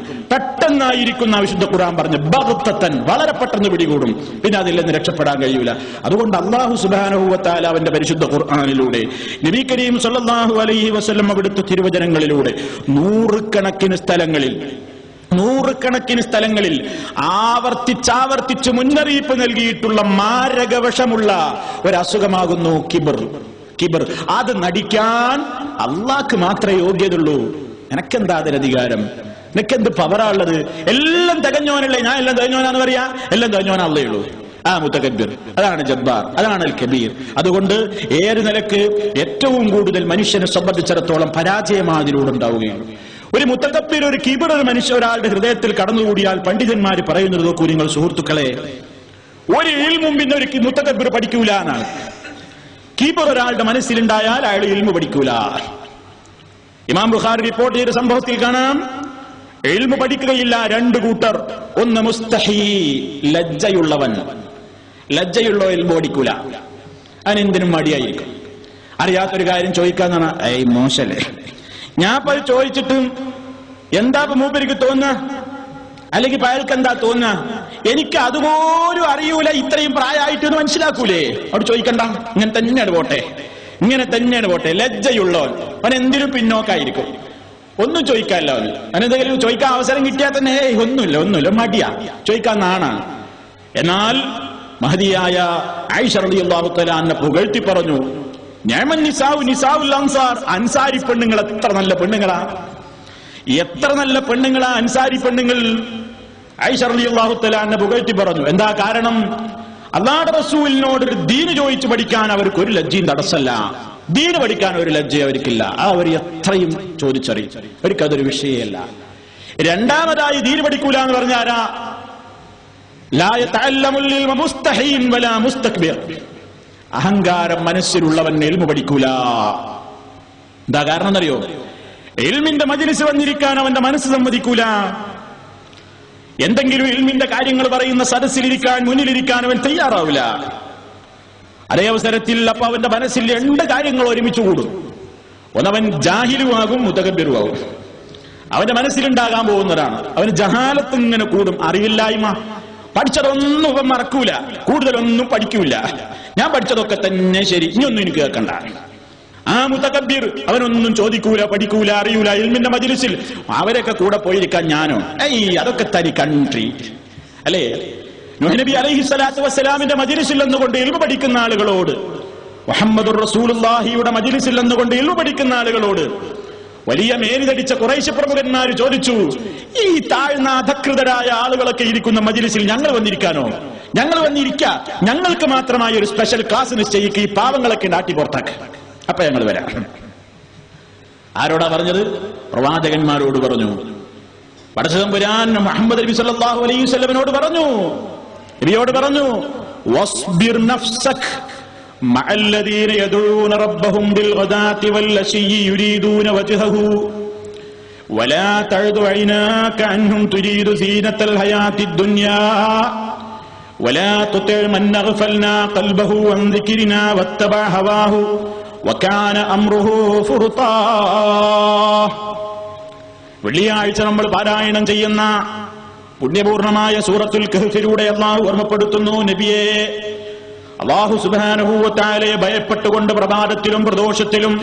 വിശുദ്ധ ഖുർആൻ പറഞ്ഞു, ബഗ്തത്തൻ, വളരെ പെട്ടെന്ന് പിടികൂടും, പിന്നെ അതിൽ നിന്ന് രക്ഷപ്പെടാൻ കഴിയൂല. അതുകൊണ്ട് അല്ലാഹു സുബ്ഹാനഹു വ തആല അവന്റെ പരിശുദ്ധ ഖുർആനിലൂടെ നബി കരീം സല്ലല്ലാഹു അലൈഹി വസല്ലം അവിടുത്തെ തിരുവചനങ്ങളിലൂടെ നൂറുകണക്കിന് സ്ഥലങ്ങളിൽ ആവർത്തിച്ചാവർത്തിച്ച് മുന്നറിയിപ്പ് നൽകിയിട്ടുള്ള മാരകവശമുള്ള ഒരു അസുഖമാകുന്നു കിബർ. അത് നടിക്കാൻ അള്ളാഹ്ക്ക് മാത്രമേ യോഗ്യതയുള്ളൂ. എനക്കെന്താ അതിനധികാരം? നിനക്കെന്ത് പവറാ ഉള്ളത്? എല്ലാം തികഞ്ഞോനല്ലേ? ഞാൻ എല്ലാം തികഞ്ഞോനാന്ന് പറയാ? എല്ലാം തികഞ്ഞോനല്ലേ ഉള്ളൂ. മുതകബ്ബിർ, അതാണ് ജബ്ബാർ, അതാണ് അൽ കബീർ. അതുകൊണ്ട് ഏത് നിലക്ക് ഏറ്റവും കൂടുതൽ മനുഷ്യനെ സംബന്ധിച്ചിടത്തോളം പരാജയമാണ് അതിലൂടെ ഉണ്ടാവുകയാണ്. ഒരു മുതകബ്ബിർ, ഒരു കിബർ, ഒരു ഒരാളുടെ ഹൃദയത്തിൽ കടന്നുകൂടിയാൽ പണ്ഡിതന്മാർ പറയുന്നത് നോക്കൂ നിങ്ങൾ സുഹൃത്തുക്കളെ, ഒരു ഇൽമും പിന്നെ ഒരു മുതകബ്ബിർ പഠിക്കൂല എന്നാണ്. കിബർ ഒരാളുടെ മനസ്സിലുണ്ടായാൽ അയാൾ ഇൽമു പഠിക്കൂല. ഇമാം ബുഖാരി റിപ്പോർട്ട് ചെയ്ത സംഭവത്തിൽ കാണാം, ഇൽമു പഠിക്കുകയില്ല രണ്ട് കൂട്ടർ. ഒന്ന് മുസ്തഹി, ലജ്ജയുള്ള ഇൽമു പഠിക്കൂല. അതിനെന്തിനും മടിയായിരിക്കും. അറിയാത്തൊരു കാര്യം ചോദിക്കാന്നാണ്, മോശല്ലേ, ഞാൻ പോയി ചോദിച്ചിട്ടും എന്താ മൂപ്പർക്ക് തോന്നുക, അല്ലെങ്കിൽ അയാൾക്ക് എന്താ തോന്നുക, എനിക്ക് അതുപോലും അറിയൂല, ഇത്രയും പ്രായമായിട്ടൊന്നും മനസ്സിലാക്കൂലേ, അവിടെ ചോദിക്കണ്ട, ഇങ്ങനെ തന്നെയാണ് പോട്ടെ. ലജ്ജയുള്ളവൻ അവൻ എന്തിനും പിന്നോക്കായിരിക്കും, ഒന്നും ചോദിക്കാമല്ലോ. അവനെന്തെങ്കിലും ചോദിക്കാൻ അവസരം കിട്ടിയാൽ തന്നെ ഒന്നുമില്ല, മടിയാ, ചോദിക്കാൻ നാണാണ്. എന്നാൽ മഹദിയായ ആയിഷ റളിയല്ലാഹു തആല അൻഹ പുകഴ്ത്തി പറഞ്ഞു, നിഅമൻ നിസാഉൽ അൻസാർ, അൻസാരി പെണ്ണുങ്ങൾ എത്ര നല്ല പെണ്ണുങ്ങളാ അൻസാരി പെണ്ണുങ്ങൾ. ആയിഷ റളിയല്ലാഹു തആല അൻഹ പുകഴ്ത്തി പറഞ്ഞു. എന്താ കാരണം? അല്ലാഹുവിന്റെ റസൂലിനോട് ഒരു ദീന് ചോദിച്ചു പഠിക്കാൻ അവർക്ക് ഒരു ലജ്ജയും തടസ്സമല്ല. ദീന് പഠിക്കാൻ ഒരു ലജ്ജ അവർക്കില്ല. അവർ എത്രയും ചോദിച്ചറിയും, അവർക്കതൊരു വിഷയമല്ല. രണ്ടാമതായി ദീന് പഠിക്കൂല എന്ന് പറഞ്ഞാരാ? ലാ യതഅല്ലമുൽ ഇൽമ മുസ്തഹീൻ വലാ മുസ്തക്ബിർ. അഹങ്കാരം മനസ്സിലുള്ളവൻ ഇൽമു പഠിക്കൂല. എന്താ കാരണം എന്നറിയോ? ഇൽമിന്റെ മജ്‌ലിസ് വന്നിരിക്കാൻ അവന്റെ മനസ്സ് സമ്മതിക്കൂല. എന്തെങ്കിലും ഇൽമിന്റെ കാര്യങ്ങൾ പറയുന്ന സദസ്സിലിരിക്കാൻ, മുന്നിലിരിക്കാൻ അവൻ തയ്യാറാവില്ല. അതേ അവസരത്തിൽ അപ്പൊ അവന്റെ മനസ്സിൽ രണ്ട് കാര്യങ്ങൾ ഒരുമിച്ച് കൂടും. ഒന്നവൻ ജാഹിലുമാകും, മുതകബ്ബിറുമാകും. അവന്റെ മനസ്സിലുണ്ടാകാൻ പോകുന്നതാണ്. അവന് ജഹാലത്ത് ഇങ്ങനെ കൂടും, അറിവില്ലായ്മ. പഠിച്ചതൊന്നും അവൻ മറക്കൂല, കൂടുതലൊന്നും പഠിക്കൂല. ഞാൻ പഠിച്ചതൊക്കെ തന്നെ ശരി, ഇനിയൊന്നും എനിക്ക് കേൾക്കണ്ട. മുതകബ്ബിർ അവനൊന്നും ചോദിക്കൂല, പഠിക്കൂല, അറിയൂല. ഇൽമിന്റെ മജ്‌ലിസിൽ അവരൊക്കെ കൂടെ പോയിരിക്കാൻ ഞാനോ? അതൊക്കെ തനി കൺട്രി അല്ലേ? നൂഹ് നബി അലൈഹിസ്സലാത്തു വസ്സലാമിന്റെ മജ്‌ലിസിൽ നിന്നുകൊണ്ട് ഇൽമു പഠിക്കുന്ന ആളുകളോട്, മുഹമ്മദുർ റസൂലുള്ളാഹിയുടെ മജ്‌ലിസിൽ നിന്നുകൊണ്ട് ഇൽമു പഠിക്കുന്ന ആളുകളോട് വലിയ മേനിതടിച്ച ഖുറൈശ് പ്രമുഖന്മാർ ചോദിച്ചു, ഈ താഴ്ന്ന അധകൃതരായ ആളുകളൊക്കെ ഇരിക്കുന്ന മജ്‌ലിസിൽ ഞങ്ങൾ വന്നിരിക്കാനോ? ഞങ്ങൾ വന്നിരിക്കുക, ഞങ്ങൾക്ക് മാത്രമായി ഒരു സ്പെഷ്യൽ ക്ലാസ് നിശ്ചയിക്കുക, ഈ പാവങ്ങളൊക്കെ നാട്ടി പുറത്താക്ക, അപ്പൊ ഞങ്ങൾ വരാം. ആരോടാ പറഞ്ഞത്? പ്രവാചകന്മാരോട് പറഞ്ഞു. പടച്ചതമ്പുരാൻ മുഹമ്മദ് നബി സല്ലല്ലാഹു അലൈഹി വസല്ലമയോട് പറഞ്ഞു, നബിയോട് പറഞ്ഞു, വസ്ബിർ നഫ്സക് മഅല്ലദീന യദഊന റബ്ബഹും ബിൽഗദാതി വല്ലശിയ്യി യുരീദൂന വജ്ഹഹു വലാ തഅദു ഐനാക അൻഹും തുരീദു സീനത്തൽ ഹയാത്തിദ് ദുനിയാ വലാ തുതി' മൻ അഗ്ഫൽനാ ഖൽബഹു അൻ ദിക്രിനാ വത്തബഅ ഹവാഹു വകാന അംറുഹു ഫുർതാ. വെള്ളിയാഴ്ച നമ്മൾ പാരായണം ചെയ്യുന്ന പുണ്യപൂർണമായ സൂറത്തുൽ കഹ്ഫിലൂടെ അല്ലാഹു ഓർമ്മപ്പെടുത്തുന്നു, നബിയെ, അല്ലാഹു സുബ്ഹാനഹു വ തആലയെ ഭയപ്പെട്ടുകൊണ്ട് പ്രഭാതത്തിലും പ്രദോഷത്തിലും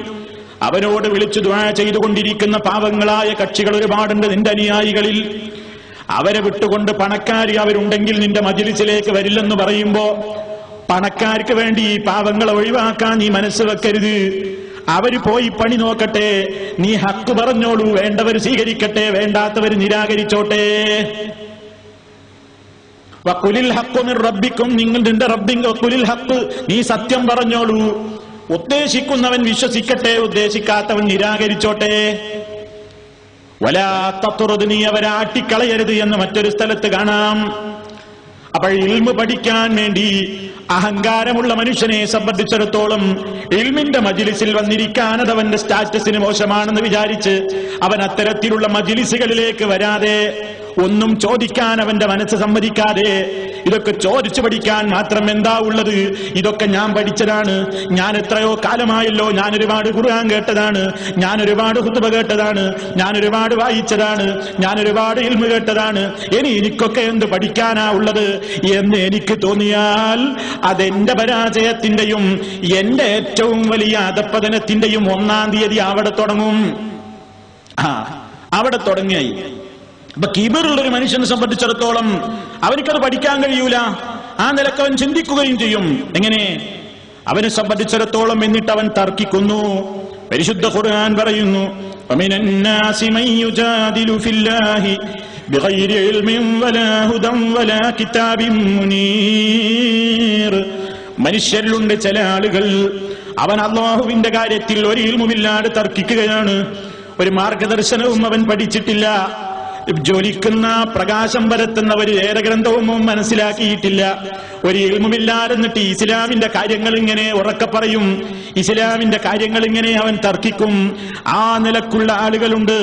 അവനോട് വിളിച്ചു ദുആ ചെയ്തുകൊണ്ടിരിക്കുന്ന പാവങ്ങളായ കക്ഷികൾ ഒരുപാടുണ്ട് നിന്റെ അനുയായികളിൽ. അവരെ വിട്ടുകൊണ്ട് പണക്കാരി അവരുണ്ടെങ്കിൽ നിന്റെ മജ്‌ലിസിലേക്ക് വരില്ലെന്ന് പറയുമ്പോ പണക്കാർക്ക് വേണ്ടി ഈ പാവങ്ങളെ ഒഴിവാക്കാൻ നീ മനസ്സ് വെക്കരുത്. അവര് പോയി പണി നോക്കട്ടെ, നീ ഹക്ക് പറഞ്ഞോളൂ. വേണ്ടവർ സ്വീകരിക്കട്ടെ, വേണ്ടാത്തവർ നിരാകരിച്ചോട്ടെ. വഖുലിൽ ഹഖ്ഖു മിർ റബ്ബിക്കും, നിങ്ങൾ നിന്റെ റബ്ബിന്റെ വഖുലിൽ ഹഖ്, നീ സത്യം പറഞ്ഞോളൂ. ഉദ്ദേശിക്കുന്നവൻ വിശ്വസിക്കട്ടെ, ഉദ്ദേശിക്കാത്തവൻ നിരാകരിച്ചോട്ടെ. വലാ തത്റുദ്, നീ അവരെ ആട്ടിക്കളയരുത് എന്ന് മറ്റൊരു സ്ഥലത്ത് കാണാം. അപ്പോൾ ഇൽമു പഠിക്കാൻ വേണ്ടി അഹങ്കാരമുള്ള മനുഷ്യനെ സംബന്ധിച്ചിടത്തോളം ഇൽമിന്റെ മജ്‌ലിസിൽ വന്നിരിക്കാൻ അത് അവന്റെ സ്റ്റാറ്റസിന് മോശമാണെന്ന് വിചാരിച്ച് അവൻ അത്തരത്തിലുള്ള മജ്‌ലിസുകളിലേക്ക് വരാതെ, ഒന്നും ചോദിക്കാൻ അവന്റെ മനസ്സ് സമ്മതിക്കാതെ, ഇതൊക്കെ ചോദിച്ചു പഠിക്കാൻ മാത്രം എന്താ ഉള്ളത്, ഇതൊക്കെ ഞാൻ പഠിച്ചതാണ്, ഞാൻ എത്രയോ കാലമായല്ലോ, ഞാൻ ഒരുപാട് ഖുർആൻ കേട്ടതാണ്, ഞാൻ ഒരുപാട് ഖുതുബ കേട്ടതാണ്, ഞാൻ ഒരുപാട് വായിച്ചതാണ്, ഞാൻ ഒരുപാട് ഇൽമു കേട്ടതാണ്, ഇനി എനിക്കൊക്കെ എന്ത് പഠിക്കാനാ ഉള്ളത് എന്ന് എനിക്ക് തോന്നിയാൽ അതെന്റെ പരാജയത്തിന്റെയും എന്റെ ഏറ്റവും വലിയ അധപ്പതനത്തിന്റെയും 1-ാം തീയതി അവിടെ തുടങ്ങും. അവിടെ തുടങ്ങിയായി. അപ്പൊ കിബറുള്ളൊരു മനുഷ്യനെ സംബന്ധിച്ചിടത്തോളം അവനിക്കത് പഠിക്കാൻ കഴിയൂല. ആ നിലക്ക് അവൻ ചിന്തിക്കുകയും ചെയ്യും. എങ്ങനെ? അവനെ സംബന്ധിച്ചിടത്തോളം എന്നിട്ട് അവൻ തർക്കിക്കുന്നു. പരിശുദ്ധ ഖുർആൻ പറയുന്നു, വമിനൻ നാസി മൻ യുജാദിലു ഫില്ലാഹി ബിഗൈരി ഇൽമിൻ വലാ ഹുദൻ വലാ കിതാബിൻ മുനീർ. മനുഷ്യരിലുണ്ട് ചില ആളുകൾ, അവൻ അല്ലാഹുവിന്റെ കാര്യത്തിൽ ഒരു ഇൽമുമില്ലാതെ തർക്കിക്കുകയാണ്. ഒരു മാർഗദർശനവും അവൻ പഠിച്ചിട്ടില്ല. ജ്വലിക്കുന്ന പ്രകാശം പരത്തുന്ന ഒരു വേദഗ്രന്ഥവും മനസ്സിലാക്കിയിട്ടില്ല. ഒരു ഇൽമുമില്ലാതെന്നിട്ട് ഇസ്ലാമിന്റെ കാര്യങ്ങൾ ഇങ്ങനെ ഉറക്കെ പറയും, ഇസ്ലാമിന്റെ കാര്യങ്ങൾ ഇങ്ങനെ അവൻ തർക്കിക്കും. ആ നിലക്കുള്ള ആളുകളുണ്ട്.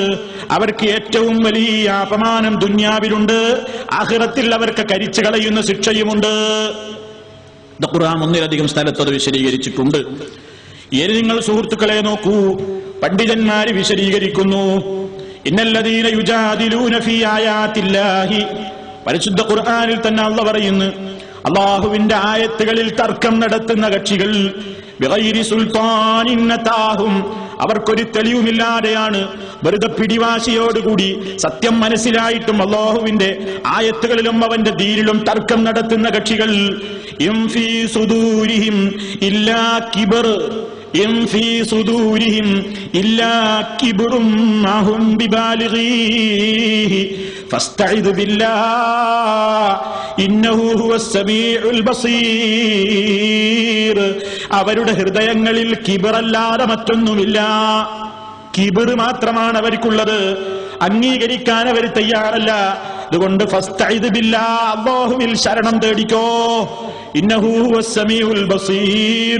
അവർക്ക് ഏറ്റവും വലിയ അപമാനം ദുന്യാവിലുണ്ട്, ആഖിറത്തിൽ അവർക്ക് കരിച്ചു കളയുന്ന ശിക്ഷയുമുണ്ട്. ഖുർആൻ ഒന്നിലധികം സ്ഥലത്ത് അത് വിശദീകരിച്ചിട്ടുണ്ട്. ഇനി നിങ്ങൾ സുഹൃത്തുക്കളെ നോക്കൂ, പണ്ഡിതന്മാര് വിശദീകരിക്കുന്നു. ഇന്നല്ലദീന യുജാദിലൂന ഫീ ആയാത്തില്ലാഹി, പരിശുദ്ധ ഖുർആനിൽ തന്നെ അല്ലാഹു പറയുന്നു, അല്ലാഹുവിന്റെ ആയത്തുകളിൽ തർക്കം നടത്തുന്ന കക്ഷികൾ ബിഗൈരി സുൽത്താനിൻ അതാഹും, അവർക്കൊരു തെളിവുമില്ലാതെയാണ്, വെറുതെ പിടിവാശിയോടുകൂടി സത്യം മനസ്സിലായിട്ടും അല്ലാഹുവിന്റെ ആയത്തുകളിലും അവന്റെ ദീനിലും തർക്കം നടത്തുന്ന കക്ഷികൾ ഇം ഫീ സുദൂരിഹിം ഇല്ലാ കിബർ, ഇം ഫീ സുദൂരിഹിം ഇല്ലാ കിബ്റും മാ ഹും ബിബാലിഗീഹി ഫസ്തഇദ് ബില്ലാഹ് ഇന്നഹു ഹുവസ് സമീഉൽ ബസീർ. അവരുടെ ഹൃദയങ്ങളിൽ കിബറല്ലാതെ മറ്റൊന്നുമില്ല. കിബർ മാത്രമാണ് അവർക്കുള്ളത്. അംഗീകരിക്കാൻ അവർ തയ്യാറല്ല. അതുകൊണ്ട് ഫസ്തഇദ് ബില്ലാഹ്, അല്ലാഹുവിൽ ശരണം തേടിക്കോ. ഇന്നഹു ഹുവസ് സമീഉൽ ബസീർ,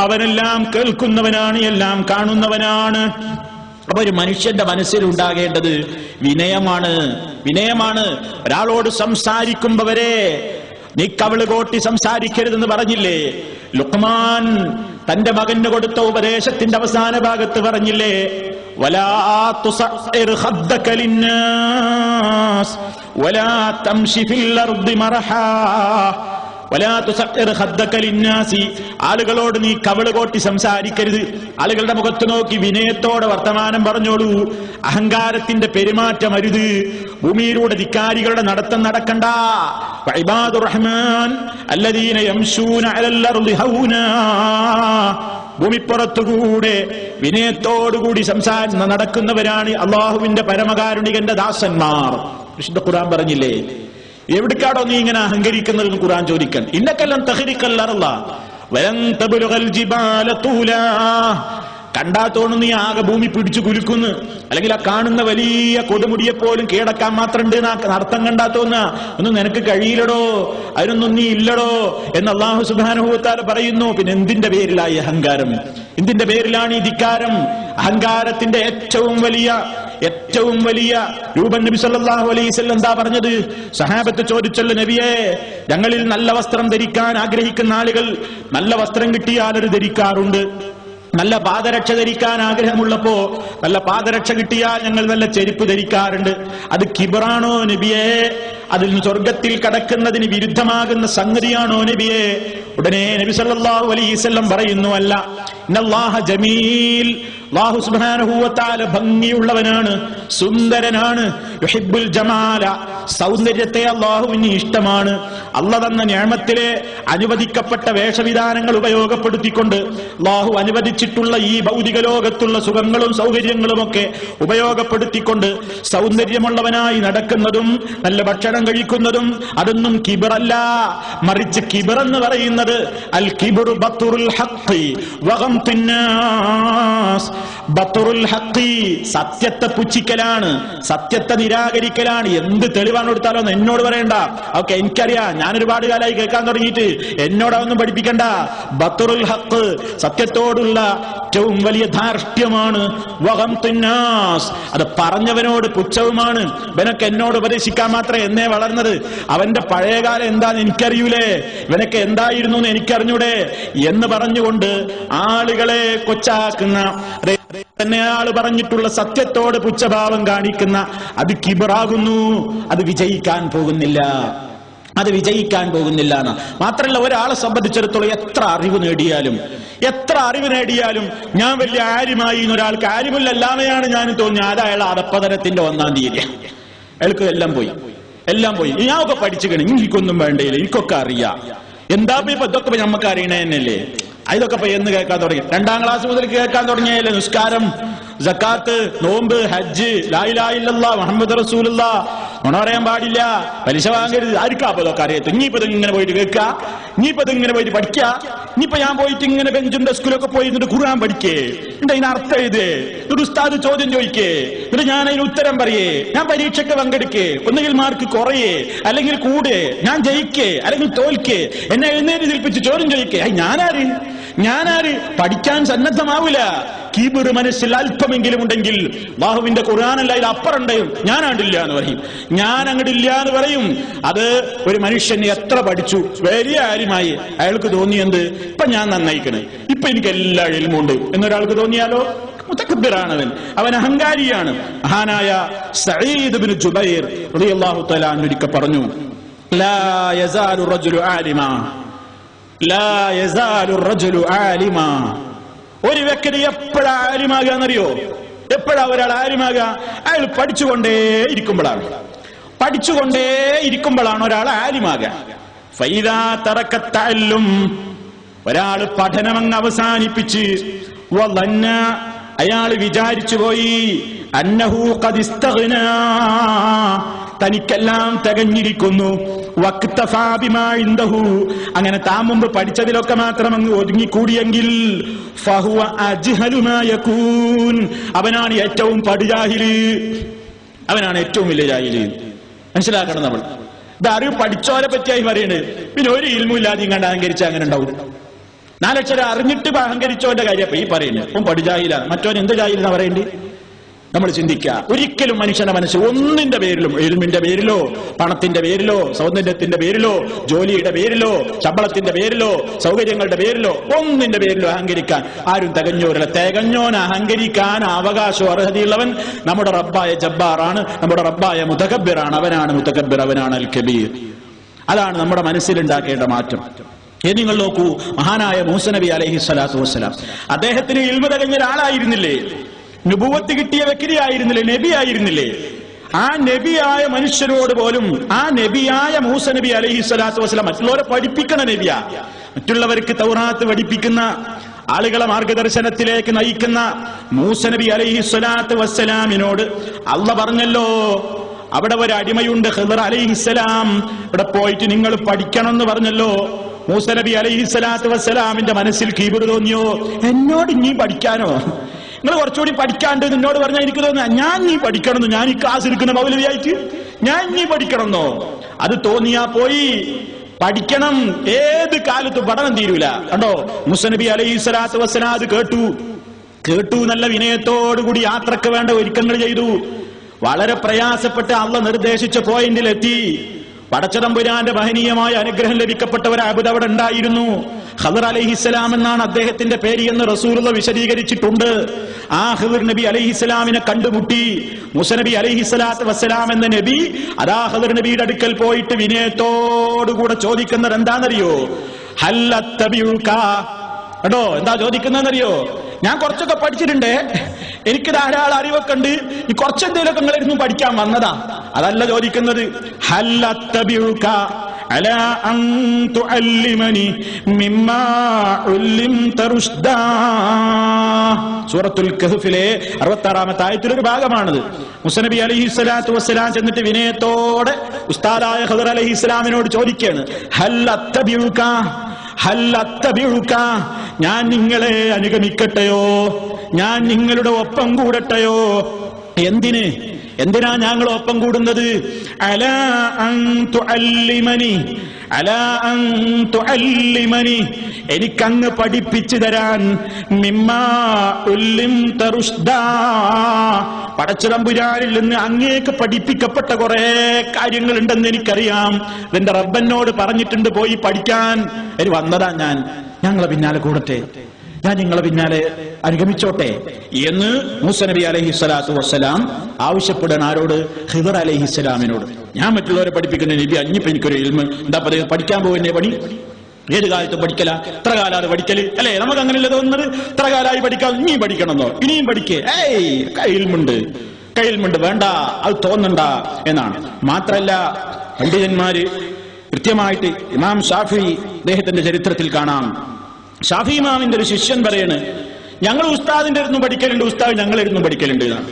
അവനെല്ലാം കേൾക്കുന്നവനാണ്, എല്ലാം കാണുന്നവനാണ്. അപ്പൊ ഒരു മനുഷ്യന്റെ മനസ്സിൽ ഉണ്ടാകേണ്ടത് വിനയമാണ്. വിനയമാണ്. ഒരാളോട് സംസാരിക്കുമ്പോ വരെ നീ കവിള് കോട്ടി സംസാരിക്കരുതെന്ന് പറഞ്ഞില്ലേ? ലുഖ്മാൻ തന്റെ മകന് കൊടുത്ത ഉപദേശത്തിന്റെ അവസാന ഭാഗത്ത് പറഞ്ഞില്ലേ? വലാ തുസഇർ ഖദ്ദക ലിന്നാസ് വലാ തംശി ഫിൽ അർദി മർഹാ വലാ തുസഇർ ഖദ്ദക ലിന്നാസി, ആളുകളോട് നീ കവിള് കോട്ടി സംസാരിക്കരുത്. ആളുകളുടെ മുഖത്ത് നോക്കി വിനയത്തോടെ വർത്തമാനം പറഞ്ഞോളൂ. അഹങ്കാരത്തിന്റെ പെരുമാറ്റം അരുത്. ഭൂമിയിലൂടെ ധിക്കാരികളുടെ നടത്തം നടക്കണ്ട. വഇബാദുർ റഹ്മാൻ അല്ലദീന യംശൂന അലൽ അർദി ഹൗനാ, ഭൂമിപ്പുറത്തുകൂടെ വിനയത്തോടുകൂടി നടക്കുന്നവരാണ് അള്ളാഹുവിന്റെ പരമകാരുണികന്റെ ദാസന്മാർ. വിശുദ്ധ ഖുർആൻ പറഞ്ഞില്ലേ? എവിടേക്കാടോ നീ ഇങ്ങനെ അഹങ്കരിക്കുന്നതെന്ന് ഖുർആൻ ചോദിക്കാൻ. ഇന്നക്കല്ലൻ തഖ്രിഖൽ അർള വലൻ തബ്ലുഗൽ ജിബാല തൂലാ, കണ്ടാ തോന്നുന്നു നീ ആകെ ഭൂമി പിടിച്ചു കുലുക്കുന്നു, അല്ലെങ്കിൽ ആ കാണുന്ന വലിയ കൊടുമുടിയെ പോലും കീഴടക്കാൻ മാത്രമുണ്ട് അർത്ഥം കണ്ടാ തോന്നുക. ഒന്നും നിനക്ക് കഴിയില്ലടോ, അതിനൊന്നും നീ ഇല്ലടോ എന്ന് അല്ലാഹു സുബ്ഹാനഹു വ തആല പറയുന്നു. പിന്നെ എന്തിന്റെ പേരിലായി അഹങ്കാരം? എന്തിന്റെ പേരിലാണ് ഈ ധിക്കാരം? അഹങ്കാരത്തിന്റെ ഏറ്റവും വലിയ രൂപം നബി സല്ലല്ലാഹു അലൈഹി വസല്ലം എന്താ പറഞ്ഞത്? സഹാബത്ത് ചോദിച്ചല്ലോ, നബിയേ, ഞങ്ങളിൽ നല്ല വസ്ത്രം ധരിക്കാൻ ആഗ്രഹിക്കുന്ന ആളുകൾ നല്ല വസ്ത്രം കിട്ടിയാൽ അത് ധരിക്കാറുണ്ട്. നല്ല പാദരക്ഷ ധരിക്കാൻ ആഗ്രഹമുള്ളപ്പോ നല്ല പാദരക്ഷ കിട്ടിയാൽ ഞങ്ങൾ നല്ല ചെരുപ്പ് ധരിക്കാറുണ്ട്. അത് കിബറാണോ നബിയേ? അതിൽ നിന്ന് സ്വർഗത്തിൽ കടക്കുന്നതിന് വിരുദ്ധമാകുന്ന സംഗതിയാണോ നബിയെ? ഉടനെ നബി സല്ലല്ലാഹു അലൈഹി വസല്ലം പറയുന്നു, അല്ല, ഇന്നല്ലാഹ ജമീൽ, അല്ലാഹു സുബ്ഹാനഹു വ തആല ഭംഗിയുള്ളവനാണ്, സുന്ദരനാണ്. യുഹിബ്ബുൽ ജമാല, സൗന്ദര്യത്തെ അല്ലാഹുവിന് ഇഷ്ടമാണ്. അല്ലാഹു തന്ന നിഅമത്തിലെ അനുവദിക്കപ്പെട്ട വേഷവിധാനങ്ങൾ ഉപയോഗപ്പെടുത്തിക്കൊണ്ട് അല്ലാഹു അനുവദിച്ചിട്ടുള്ള ഈ ഭൗതിക ലോകത്തുള്ള സുഖങ്ങളും സൗകര്യങ്ങളും ഒക്കെ ഉപയോഗപ്പെടുത്തിക്കൊണ്ട് സൗന്ദര്യമുള്ളവനായി നടക്കുന്നതും നല്ല ഭക്ഷണം കഴിക്കുന്നതും അതൊന്നും കിബറല്ല. മറിച്ച് കിബറെന്ന് പറയുന്നത് അൽ കിബ്റു ബത്റുൽ ഹഖ് വഗംതുൻ നാസ്. ബത്റുൽ ഹഖ്, സത്യത്തെ പുച്ഛിക്കലാണ്, സത്യത്തെ നിരാകരിക്കലാണ്. എന്ത് തെളിവാണ് കൊടുത്താലോ എന്നോട് പറയണ്ട, ഓക്കെ എനിക്കറിയാം, ഞാൻ ഒരുപാട് കാലമായി കേൾക്കാൻ തുടങ്ങിയിട്ട്, എന്നോടൊന്നും പഠിപ്പിക്കണ്ട. ബത്റുൽ ഹഖ്, സത്യത്തോടുള്ള ഏറ്റവും വലിയ ധാർഷ്ട്യമാണ്. വഗംതുൻ നാസ്, അത് പറഞ്ഞവനോട് പുച്ഛവുമാണ്. ഇവനൊക്കെ എന്നോട് ഉപദേശിക്കാൻ മാത്രമേ എന്നേ വളർന്നത്, അവന്റെ പഴയകാലം എന്താന്ന് എനിക്കറിയൂലേ, ഇവനൊക്കെ എന്തായിരുന്നു എന്ന് എനിക്കറിഞ്ഞൂടെ എന്ന് പറഞ്ഞുകൊണ്ട് ആളുകളെ കൊച്ചാക്കുന്ന, തന്നെ ആള് പറഞ്ഞിട്ടുള്ള സത്യത്തോട് പുച്ഛഭാവം കാണിക്കുന്ന അത് കിബറാകുന്നു. അത് വിജയിക്കാൻ പോകുന്നില്ല, അത് വിജയിക്കാൻ പോകുന്നില്ല എന്ന് മാത്രമല്ല, ഒരാളെ സംബന്ധിച്ചിടത്തോളം എത്ര അറിവ് നേടിയാലും ഞാൻ വലിയ ആര്യമായി എന്നൊരാൾക്ക് ആര്യമില്ലല്ലാമെയാണ് ഞാൻ തോന്നിയത്, അത് അയാൾ അടപ്പതരത്തിന്റെ 1-ാം തീയതി അയാൾക്ക് എല്ലാം പോയി. ഞാനൊക്കെ പഠിച്ചിക്കണേ, എനിക്കൊന്നും വേണ്ടയില്ല, എനിക്കൊക്കെ അറിയാം. എന്താ ഇപ്പൊ ഇതൊക്കെ നമുക്ക് അറിയണേ തന്നെയല്ലേ? ഇതൊക്കെ ഇപ്പൊ എന്ന് കേൾക്കാൻ തുടങ്ങി? 2-ാം ക്ലാസ് മുതൽ കേൾക്കാൻ തുടങ്ങിയല്ലേ? നിസ്കാരം, സക്കാത്ത്, നോമ്പ്, ഹജ്ജ്, ലാ ഇലാഹ ഇല്ലല്ലാഹ് മുഹമ്മദ് റസൂലുള്ളാഹ്, നുണ പറയാൻ പാടില്ല, പലിശ വാങ്ങരുത്. ആർക്കാ അപ്പൊ ഇതൊക്കെ അറിയത്ത്? ഇനിയിപ്പോ ഇങ്ങനെ പോയിട്ട് കേൾക്കുക, ഇനിയിപ്പോ ഇങ്ങനെ പോയിട്ട് പഠിക്കുക, ഇനിയിപ്പോ ഞാൻ പോയിട്ട് ഇങ്ങനെ ബെഞ്ചും ഡെസ്കിലൊക്കെ പോയി എന്നിട്ട് ഖുർആൻ പഠിക്കേ, എന്നിട്ട് അതിന് അർത്ഥം എഴുതേ, എന്നിട്ട് ഉസ്താദ് ചോദ്യം ചോദിക്കേ, എന്നിട്ട് ഞാൻ അതിന് ഉത്തരം പറയേ, ഞാൻ പരീക്ഷയ്ക്ക് പങ്കെടുക്കേ, ഒന്നുകിൽ മാർക്ക് കുറയേ അല്ലെങ്കിൽ കൂടെ, ഞാൻ ജയിക്കേ അല്ലെങ്കിൽ തോൽക്കേ, എന്നെ എഴുന്നേറ്റ് നിൽപ്പിച്ച് ചോദ്യം ചോദിക്കേ. ഞാനാര് പഠിക്കാൻ സന്നദ്ധമാവില്ല. കീബിറ് മനസ്സിൽ അല്പമെങ്കിലും ഉണ്ടെങ്കിൽ അല്ലാഹുവിന്റെ ഖുർആനല്ല ഇത് അപ്പറുണ്ടായും ഞാനാണ്ടില്ല എന്ന് പറയും, ഞാൻ അങ്ങോട്ടില്ല എന്ന് പറയും. അത് ഒരു മനുഷ്യൻ എത്ര പഠിച്ചു വലിയ കാര്യമായി അയാൾക്ക് തോന്നിയെന്ത്, ഇപ്പൊ ഞാൻ നന്നായിക്കണേ, ഇപ്പൊ എനിക്ക് എല്ലാ ഇൽമുണ്ട് എന്നൊരാൾക്ക് തോന്നിയാലോ മുതക്കബ്ബിറാണവൻ, അവൻ അഹങ്കാരിയാണ്. മഹാനായ സഈദ് ഇബ്നു ജുബൈർ റളിയല്ലാഹു തആല അൻഹു ഒരിക്കൽ പറഞ്ഞു, ലാ യസാലു റജുലു ആലിമാ, ലാ യസാലു റജുലു ആലിമാ. ഒരു വ്യക്തി എപ്പോഴാ ആലിമാകാന്നറിയോ? എപ്പോഴാ ഒരാൾ ആലിമാകുക? അയാൾ പഠിച്ചുകൊണ്ടേയിരിക്കുമ്പോഴാണ് ഒരാൾ ആലിമാകുക. ഫൈദാ തറക തഅല്ലും, ഒരാൾ പഠനമങ്ങ് അവസാനിപ്പിച്ച് വളന്ന, അയാൾ വിചാരിച്ചു പോയി അന്നഹു ഖദ് ഇസ്തഗ്നാ, തനിക്കെല്ലാം തികഞ്ഞിരിക്കുന്നു. വക്തഫാ ബിമാ ഇൻദഹു, അങ്ങനെ താൻ മുമ്പ് പഠിച്ചതിലൊക്കെ മാത്രം അങ്ങ് ഒതുങ്ങിക്കൂടിയെങ്കിൽ ഫഹുവ അജ്ഹലു മാ യകൂൻ, അവനാണ് ഏറ്റവും പടുജാഹില്, അവനാണ് ഏറ്റവും വലിയ ജാഹില്. മനസ്സിലാക്കണം നമ്മൾ. ഇത് അറിവ് പഠിച്ചവരെ പറ്റിയായി പറയുന്നത്. പിന്നെ ഒരു ഇൽമുമില്ലാതെ ഇങ്ങോട്ട് അഹങ്കരിച്ചാൽ അങ്ങനെ ഉണ്ടാവും? 4 അക്ഷരം അറിഞ്ഞിട്ട് അഹങ്കരിച്ചവന്റെ കാര്യം ഈ പറയുന്നത്. അപ്പം പടുജാഹില, മറ്റവൻ എന്ത് ജാഹിലെന്നാ പറയേണ്ടത്? നമ്മൾ ചിന്തിക്കുക. ഒരിക്കലും മനുഷ്യന്റെ മനസ്സ് ഒന്നിന്റെ പേരിലും, എൽമിന്റെ പേരിലോ പണത്തിന്റെ പേരിലോ സൗന്ദര്യത്തിന്റെ പേരിലോ ജോലിയുടെ പേരിലോ ശമ്പളത്തിന്റെ പേരിലോ സൗകര്യങ്ങളുടെ പേരിലോ ഒന്നിന്റെ പേരിലോ അഹങ്കരിക്കാൻ ആരും തികഞ്ഞവരല്ല. തികഞ്ഞോൻ അഹങ്കരിക്കാൻ അവകാശവും അർഹതയുള്ളവൻ നമ്മുടെ റബ്ബായ ജബ്ബാറാണ്, നമ്മുടെ റബ്ബായ മുതകബ്ബിറാണ്. അവനാണ് മുതകബ്ബിർ, അവനാണ് അൽ കബീർ. അതാണ് നമ്മുടെ മനസ്സിലുണ്ടാക്കേണ്ട മാറ്റം. നിങ്ങൾ നോക്കൂ, മഹാനായ മൂസ നബി അലൈഹി സ്വലാത്തു വസ്സലാം, അദ്ദേഹത്തിന് ഇൽമു തികഞ്ഞ ഒരാളായിരുന്നില്ലേ? നുബുവത്ത് കിട്ടിയ വ്യക്തിയായിരുന്നില്ലേ? നബി ആയിരുന്നില്ലേ? ആ നബിയായ മനുഷ്യരോട് പോലും ആ നബിയായ മൂസ നബി അലൈഹി സ്വലാത്തു വസ്സലാം മറ്റുള്ളവരെ പഠിപ്പിക്കണ നബിയാ. മറ്റുള്ളവർക്ക് തൗറാത്ത് പഠിപ്പിക്കുന്ന, ആളുകളെ മാർഗദർശനത്തിലേക്ക് നയിക്കുന്ന മൂസ നബി അലൈഹി സ്വലാത്തു വസ്സലാമിനോട് അള്ളാഹ് പറഞ്ഞല്ലോ, അവിടെ ഒരു അടിമയുണ്ട് ഖിദ്ർ അലൈഹിസ്സലാം, ഇവിടെ പോയിട്ട് നിങ്ങൾ പഠിക്കണം എന്ന് പറഞ്ഞല്ലോ. മൂസ നബി അലൈഹി സ്വലാത്തു വസ്സലാമിന്റെ മനസ്സിൽ കീബിറ് തോന്നിയോ? എന്നോട് ഇനി പഠിക്കാനോ? നിങ്ങൾ കുറച്ചുകൂടി പഠിക്കാണ്ട് എന്നോട് പറഞ്ഞാൽ എനിക്ക് തോന്നുന്നു ഞാൻ നീ പഠിക്കണമെന്നോ, ഞാൻ ഈ ക്ലാസ് എടുക്കുന്ന മൗലവിയായിട്ട് ഞാൻ നീ പഠിക്കണമെന്നോ? അത് തോന്നിയാ പോയി. പഠിക്കണം. ഏത് കാലത്തും പഠനം തീരൂല. കണ്ടോ, മൂസ നബി അലൈഹി സ്വലാത്തു വസ്സലാം അത് കേട്ടു നല്ല വിനയത്തോടുകൂടി യാത്രക്ക് വേണ്ട ഒരുക്കങ്ങൾ ചെയ്തു. വളരെ പ്രയാസപ്പെട്ട് അള്ളാഹ് നിർദ്ദേശിച്ച പോയിന്റിലെത്തി. പടച്ചതമ്പുരാന്റെ മഹനീയമായ അനുഗ്രഹം ലഭിക്കപ്പെട്ട ഒരു അബ്ദ് അവിടെ ഉണ്ടായിരുന്നു. ഖദർ അലൈഹിസ്സലാം എന്നാണ് അദ്ദേഹത്തിന്റെ പേര് എന്ന് റസൂലുള്ള വിശദീകരിച്ചിട്ടുണ്ട്. ആ ഖദർ നബി അലൈഹിസ്സലാമിനെ കണ്ടുമുട്ടി മൂസ നബി അലൈഹിസ്സലാത്തു വസ്സലാം എന്ന നബി അതാ ഖദർ നബിയുടെ അടുക്കൽ പോയിട്ട് വിനയത്തോടുകൂടെ ചോദിക്കുന്നത് എന്താണെന്നറിയോ? ഹൽ അത്തബിഉക. കേട്ടോ, എന്താ ചോദിക്കുന്നതെന്നറിയോ? ഞാൻ കുറച്ചൊക്കെ പഠിച്ചിട്ടുണ്ട്, എനിക്ക് ധാരാളം അറിവൊക്കെ ഉണ്ട്, ഈ കുറച്ചെന്തേലൊക്കെ നിങ്ങളിരുന്നു പഠിക്കാൻ വന്നതാ. അതല്ല ചോദിക്കുന്നത്. ഹൽ അത്തബിഉക അലാ അൻ തുഅല്ലിമനി മിമ്മാ ഉല്ലിംത റുഷ്ദാ. സൂറത്തുൽ കഹ്ഫിലെ 66-ാമത്തെ ആയത്തിലൊരു ഭാഗമാണിത്. മൂസ നബി അലൈഹിസ്സലാത്തു വസ്സലാം ചെന്നിട്ട് വിനയത്തോടെ ഉസ്താദായ ഖദർ അലൈഹിസ്സലാമിനോട് ചോദിക്കുകയാണ്, ഹൽ അത്തബിഉക, ഹൽ അത്തബിഉക, ഞാൻ നിങ്ങളെ അനുഗമിക്കട്ടെയോ, ഞാൻ നിങ്ങളുടെ ഒപ്പം കൂടട്ടെയോ? എന്തിനാ ഞങ്ങൾ ഒപ്പം കൂടുന്നത്? അലാ അൻ തുഅല്ലിമനി, അലാ അൻ തുഅല്ലിമനി, എനിക്കങ്ങ് പഠിപ്പിച്ചു തരാൻ, മിമ്മാ ഉല്ലിംത റുഷ്ദാ, പടച്ചതമ്പുരാനിൽ നിന്ന് അങ്ങേക്ക് പഠിപ്പിക്കപ്പെട്ട കുറെ കാര്യങ്ങളുണ്ടെന്ന് എനിക്കറിയാം. എന്റെ റബ്ബനോട് പറഞ്ഞിട്ടുണ്ട് പോയി പഠിക്കാൻ. വന്നതാ ഞങ്ങളെ പിന്നാലെ കൂടട്ടെ, ഞാൻ നിങ്ങളെ പിന്നാലെ അനുഗമിച്ചോട്ടെ എന്ന് മൂസ നബി അലൈഹിസ്സലാത്തു വസ്സലാം ആവശ്യപ്പെടാൻ ആരോട്? ഖിദർ അലൈഹിസ്സലാമിനോട്. ഞാൻ മറ്റുള്ളവരെ പഠിപ്പിക്കുന്ന നബി, അഞ്ഞിപ്പോ എനിക്കൊരു ഇൽമ് എന്താ പറയുക, പഠിക്കാൻ പോകുന്നേ പണി. ഏത് കാലത്ത് പഠിക്കല, ഇത്ര കാലം അത് പഠിക്കല് അല്ലേ? നമുക്ക് അങ്ങനെയല്ല തോന്നുന്നത്. ഇത്ര കാലമായി പഠിക്കാം, ഇനിയും പഠിക്കണമെന്നോ? ഇനിയും പഠിക്കേ? കയ്യിൽമുണ്ട്, വേണ്ട, അത് തോന്നണ്ട എന്നാണ്. മാത്രല്ല പണ്ഡിതന്മാര് കൃത്യമായിട്ട് ഇമാം ഷാഫി അദ്ദേഹത്തിന്റെ ചരിത്രത്തിൽ കാണാം, ഷാഫി ഇമാമിന്റെ ഒരു ശിഷ്യൻ പറയാണ്, ഞങ്ങൾ ഉസ്താദിന്റെ അടുത്ത് പഠിക്കലുണ്ട്, ഉസ്താദ് ഞങ്ങളിരുന്ന് പഠിക്കലുണ്ട് എന്നാണ്.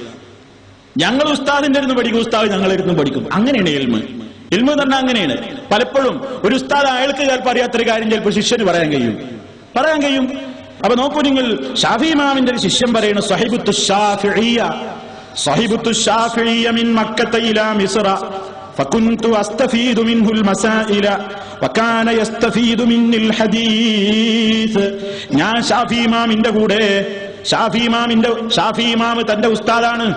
ഞങ്ങൾ ഉസ്താദിന്റെ അടുത്ത് പഠിക്കും, ഉസ്താദ് ഞങ്ങളിരുന്ന് പഠിക്കും. അങ്ങനെയാണ് ഇൽമ്. ഇൽമ് എന്ന് പറഞ്ഞാൽ അങ്ങനെയാണ്. പലപ്പോഴും ഒരു ഉസ്താദ് അയാൾക്ക് ചിലപ്പോൾ അറിയാത്തൊരു കാര്യം ചിലപ്പോൾ ശിഷ്യന് പറയാൻ കഴിയും. അപ്പൊ നോക്കൂ നിങ്ങൾ, ഷാഫി ഇമാമിന്റെ ഒരു ശിഷ്യൻ പറയുന്നു, സ്വഹിബുത്തു ഷാഫിഇയ്യ മിൻ മക്കത ഇലാ മിസ്റ فكنت أستفيد منه المسائل وكان يستفيد مني الحديث. ഞാൻ ഷാഫി ഇമാമിന്റെ കൂടെ, ഷാഫി ഇമാം തന്റെ ഉസ്താദാണ്.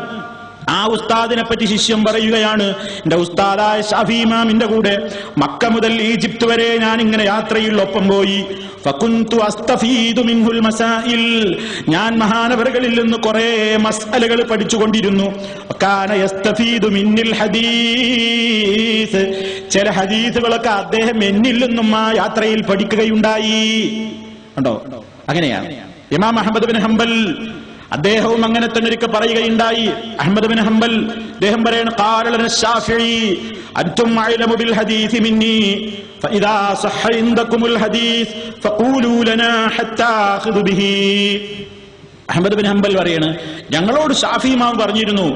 ആ ഉസ്താദിനെ പറ്റി ശിഷ്യം പറയുകയാണ്, എന്റെ ഉസ്താദായ ഷാഫി ഇമാമിന്റെ കൂടെ മക്ക മുതൽ ഈജിപ്ത് വരെ ഞാൻ ഇങ്ങനെ യാത്രയിൽ ഒപ്പം പോയി. ഫകുന്തു അസ്തഫീദു മിൻഹുൽ മസാഇൽ, ഞാൻ മഹാനവറുകളിൽ നിന്ന് കുറെ മസ്അലകൾ പഠിച്ചുകൊണ്ടിരുന്നു. വകാന യസ്തഫീദു മിന്നിൽ ഹദീസ്, ചില ഹദീസുകളൊക്കെ അദ്ദേഹം എന്നിൽ നിന്നും ആ യാത്രയിൽ പഠിക്കുകയുണ്ടായി. ഉണ്ടോ? അങ്ങനെയാണ് ഇമാം അഹ്മദ് ബിൻ ഹംബൽ, അദ്ദേഹവും അങ്ങനെ തന്നെ ഒരിക്കൽ പറയുകയുണ്ടായി. അഹ്മദ് ബിൻ ഹംബൽ അദ്ദേഹം പറയാണ്, ഖാല ലനാ ശാഫിഈ അൻതും അഅലമു ബിൽ ഹദീസ് മിന്നി ഫഇദാ സഹഹ ഇൻദകുമുൽ ഹദീസ് ഫഖൂലൂ ലനാ ഹത്താ അഖദു ബിഹി. അഹ്മദ് ബിൻ ഹംബൽ പറയാണ്, ഞങ്ങളോട് ഷാഫി ഇമാം പറഞ്ഞിരുന്നു.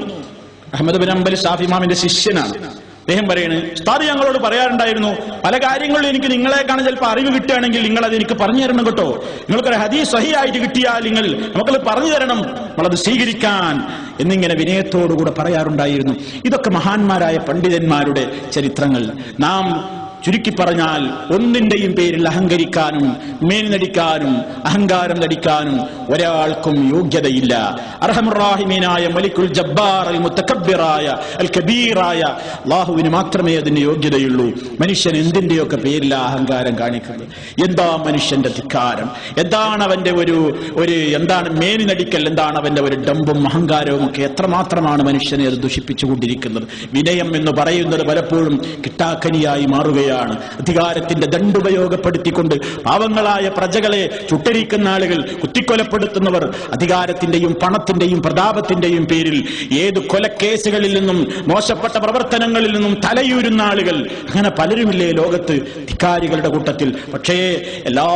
അഹ്മദ് ബിൻ ഹംബൽ ഷാഫി ഇമാമിന്റെ ശിഷ്യനാണ്. അദ്ദേഹം പറയാണ്, ഉസ്താദ് ഞങ്ങളോട് പറയാറുണ്ടായിരുന്നു, പല കാര്യങ്ങളിലും എനിക്ക് നിങ്ങളെക്കാണ് ചിലപ്പോൾ അറിവ് കിട്ടുകയാണെങ്കിൽ നിങ്ങൾ അത് എനിക്ക് പറഞ്ഞു തരണം കേട്ടോ. നിങ്ങൾക്കൊരു ഹദീസ് സഹിയായിട്ട് കിട്ടിയാൽ നിങ്ങൾ നമുക്കത് പറഞ്ഞു തരണം, നമ്മളത് സ്വീകരിക്കാൻ എന്നിങ്ങനെ വിനയത്തോടുകൂടെ പറയാറുണ്ടായിരുന്നു. ഇതൊക്കെ മഹാന്മാരായ പണ്ഡിതന്മാരുടെ ചരിത്രങ്ങൾ. നാം ചുരുക്കി പറഞ്ഞാൽ ഒന്നിന്റെയും പേരിൽ അഹങ്കരിക്കാനും മേൽനടിക്കാനും അഹങ്കാരം നടിക്കാനും ഒരാൾക്കും യോഗ്യതയില്ല. അർഹമുർ-റാഹിമീനായ മലിക്കുൽ ജബ്ബാർ അൽ മുതകബ്ബിറായ അൽ കബീറായ അല്ലാഹുവിന് മാത്രമേ അതിന് യോഗ്യതയുള്ളൂ. മനുഷ്യൻ എന്തിന്റെയൊക്കെ പേരിൽ അഹങ്കാരം കാണിക്കുന്നത്? എന്താ മനുഷ്യന്റെ ധിക്കാരം? എന്താണ് അവന്റെ ഒരു എന്താണ് മേൽനടിക്കൽ? എന്താണ് അവന്റെ ഒരു ഡംബും അഹങ്കാരവും ഒക്കെ? എത്രമാത്രമാണ് മനുഷ്യനെ അത് ദുഷിപ്പിച്ചുകൊണ്ടിരിക്കുന്നത്? വിനയം എന്ന് പറയുന്നത് പലപ്പോഴും കിട്ടാക്കനിയായി മാറുകയാണ്. അധികാരത്തിന്റെ ദണ്ടുപയോഗപ്പെടുത്തിക്കൊണ്ട് പാവങ്ങളായ പ്രജകളെ ചുട്ടരിക്കുന്ന ആളുകൾ, കുത്തിക്കൊലപ്പെടുത്തുന്നവർ, അധികാരത്തിന്റെയും പണത്തിന്റെയും പ്രതാപത്തിന്റെയും പേരിൽ ഏത് കൊലക്കേസുകളിൽ നിന്നും മോശപ്പെട്ട പ്രവർത്തനങ്ങളിൽ നിന്നും തലയൂരുന്ന ആളുകൾ, അങ്ങനെ പലരുമില്ലേ ലോകത്ത് ധിക്കാരികളുടെ കൂട്ടത്തിൽ. പക്ഷേ എല്ലാ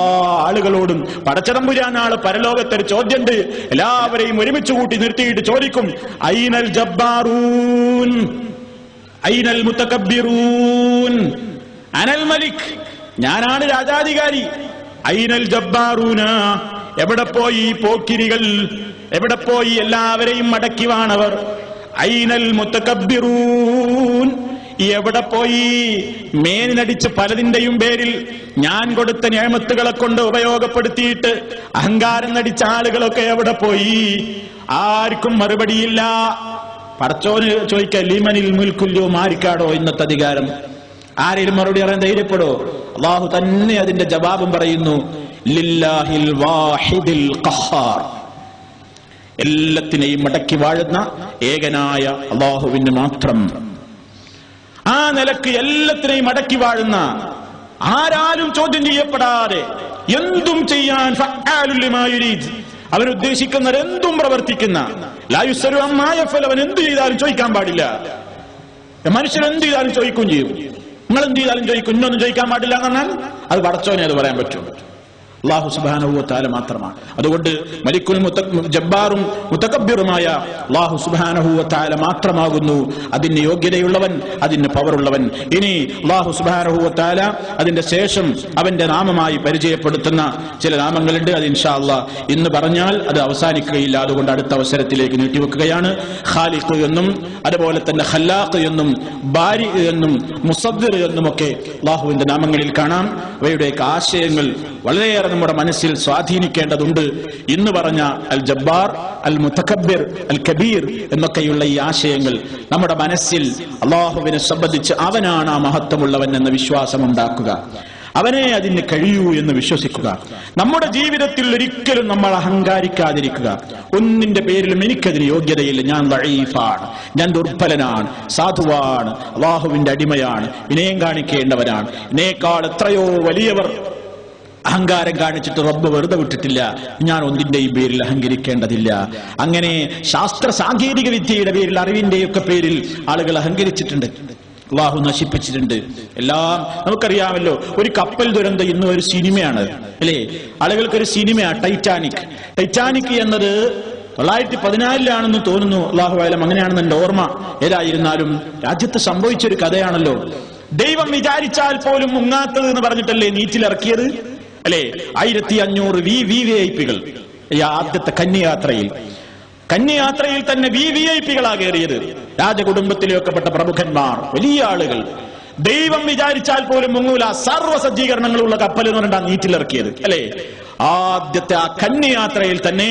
ആളുകളോടും പടച്ചതമ്പുരാൻ നാളെ പരലോകത്തൊരു ചോദ്യമുണ്ട്. എല്ലാവരെയും ഒരുമിച്ച് കൂട്ടി നിർത്തിയിട്ട് ചോദിക്കും, ഐനൽ ജബ്ബാറൂൻ ഐനൽ മുതകബ്ബിറൂൻ അനൽ മലിക്, ഞാനാണ് രാജാധികാരി. ഐനൽ ജബ്ബാറൂന, എവിടെ പോയി പോക്കിരികൾ? എവിടെ പോയി എല്ലാവരെയും മടക്കി വാണവർ? ഐനൽ മുതകബ്ബിറൂൻ, എവിടെ പോയി മേനിനടിച്ച് പലതിന്റെയും പേരിൽ ഞാൻ കൊടുത്ത നിഅമത്തുകളെ കൊണ്ട് ഉപയോഗപ്പെടുത്തിയിട്ട് അഹങ്കാരം നടിച്ച ആളുകളൊക്കെ എവിടെ പോയി? ആർക്കും മറുപടിയില്ല. പടച്ചോന് ചോദിക്ക, ലിമനിൽ മുൽക്കുൽ യൗം, ആർക്കാടോ ഇന്നത്തെ അധികാരം? ആരെങ്കിലും മറുപടി പറയാൻ ധൈര്യപ്പെടോ? അള്ളാഹു തന്നെ അതിന്റെ ജവാബും പറയുന്നു, ലില്ലാഹിൽ വാഹിദിൽ ഖഹാർ. എല്ലാത്തിനെയും മടക്കി വാഴുന്ന ഏകനായ അള്ളാഹുവിന് മാത്രം. ആ നിലക്ക് എല്ലാത്തിനെയും മടക്കി വാഴുന്ന, ആരാലും ചോദ്യം ചെയ്യപ്പെടാതെ എന്തും ചെയ്യാൻ ഫഅാലുൽ ലിമാ യുരീദ്, അവൻ ഉദ്ദേശിക്കുന്നത് എന്തും പ്രവർത്തിക്കുന്ന, ലാ യുസ്അലു അമ്മാ യഫ്അൽ, അവൻ എന്ത് ചെയ്താലും ചോദിക്കാൻ പാടില്ല. മനുഷ്യൻ എന്ത് ചെയ്താലും ചോദിക്കുകയും ചെയ്യും. നിങ്ങൾ എന്ത് ചെയ്താലും ചോദിക്കും, ഇന്നൊന്നും ചോദിക്കാൻ പാടില്ല എന്ന് പറഞ്ഞാൽ അത് പടച്ചോനെ അത് പറയാൻ പറ്റും. അല്ലാഹു സുബ്ഹാനഹു വ തആല മാത്രമാണ്. അതുകൊണ്ട് മലിക്കുൽ ജബ്ബാറും മുതകബ്ബിറുമായ അല്ലാഹു സുബ്ഹാനഹു വ തആല മാത്രമാകുന്നു അതിന് യോഗ്യതയുള്ളവൻ, അതിന് പവറുള്ളവൻ. ഇനി അല്ലാഹു സുബ്ഹാനഹു വ തആല അതിന്റെ ശേഷം അവന്റെ നാമമായി പരിചയപ്പെടുത്തുന്ന ചില നാമങ്ങളുണ്ട്. അത് ഇൻഷാ അല്ലാഹ് ഇന്ന് പറഞ്ഞാൽ അത് അവസാനിക്കുകയില്ല. അതുകൊണ്ട് അടുത്ത അവസരത്തിലേക്ക് നീട്ടിവെക്കുകയാണ്. ഖാലിഖ് എന്നും അതുപോലെ തന്നെ ഖല്ലാഖ് എന്നും ബാരി എന്നും മുസദ്ദിർ എന്നുമൊക്കെ അല്ലാഹുവിന്റെ നാമങ്ങളിൽ കാണാം. അവയുടെയൊക്കെ ആശയങ്ങൾ വളരെയേറെ നമ്മുടെ മനസ്സിൽ സ്വാധീനിക്കേണ്ടതുണ്ട്. ഇന്ന് പറഞ്ഞ അൽ ജബ്ബാർ, അൽ മുതകബ്ബിർ, അൽ കബീർ എന്നൊക്കെയുള്ള ഈ ആശയങ്ങൾ നമ്മുടെ മനസ്സിൽ അള്ളാഹുവിനെ സംബന്ധിച്ച് അവനാണ് ആ മഹത്വമുള്ളവൻ എന്ന വിശ്വാസം ഉണ്ടാക്കുക, അവനെ അതിന് കഴിയൂ എന്ന് വിശ്വസിക്കുക. നമ്മുടെ ജീവിതത്തിൽ ഒരിക്കലും നമ്മൾ അഹങ്കാരിക്കാതിരിക്കുക. ഒന്നിന്റെ പേരിലും എനിക്കതിന് യോഗ്യതയില്ല, ഞാൻ ദഈഫാണ്, ഞാൻ ദുർബലനാണ്, സാധുവാണ്, അള്ളാഹുവിന്റെ അടിമയാണ്, വിനയം കാണിക്കേണ്ടവനാണ്. ഇതിനേക്കാൾ എത്രയോ വലിയവർ അഹങ്കാരം കാണിച്ചിട്ട് റബ്ബ് വെറുതെ വിട്ടിട്ടില്ല. ഞാൻ ഒന്നിന്റെയും പേരിൽ അഹങ്കരിക്കേണ്ടതില്ല. അങ്ങനെ ശാസ്ത്ര സാങ്കേതിക വിദ്യയുടെ പേരിൽ, അറിവിന്റെയൊക്കെ പേരിൽ ആളുകൾ അഹങ്കരിച്ചിട്ടുണ്ട്, അള്ളാഹു നശിപ്പിച്ചിട്ടുണ്ട്. എല്ലാം നമുക്കറിയാമല്ലോ. ഒരു കപ്പൽ ദുരന്തം ഇന്ന് ഒരു സിനിമയാണ് അല്ലേ? ആളുകൾക്കൊരു സിനിമയാണ് ടൈറ്റാനിക്. ടൈറ്റാനിക് എന്നത് 1914 തോന്നുന്നു, അള്ളാഹു ആലം, അങ്ങനെയാണെന്ന് എന്റെ ഓർമ്മ. ഏതായിരുന്നാലും രാജ്യത്ത് സംഭവിച്ചൊരു കഥയാണല്ലോ. ദൈവം വിചാരിച്ചാൽ പോലും മുങ്ങാത്തത് എന്ന് പറഞ്ഞിട്ടല്ലേ നീറ്റിലിറക്കിയത് അല്ലെ? 1500 VVIPകൾ ആദ്യത്തെ കന്യായാത്രയിൽ തന്നെ VVIPകളാ കയറിയത്. രാജകുടുംബത്തിലൊക്കെ പെട്ട പ്രമുഖന്മാർ, വലിയ ആളുകൾ. ദൈവം വിചാരിച്ചാൽ പോലും മുങ്ങൂല, സർവ്വ സജ്ജീകരണങ്ങളുള്ള കപ്പൽ എന്ന് പറഞ്ഞാൽ നീറ്റിലിറക്കിയത് അല്ലെ? ആദ്യത്തെ ആ കന്യായാത്രയിൽ തന്നെ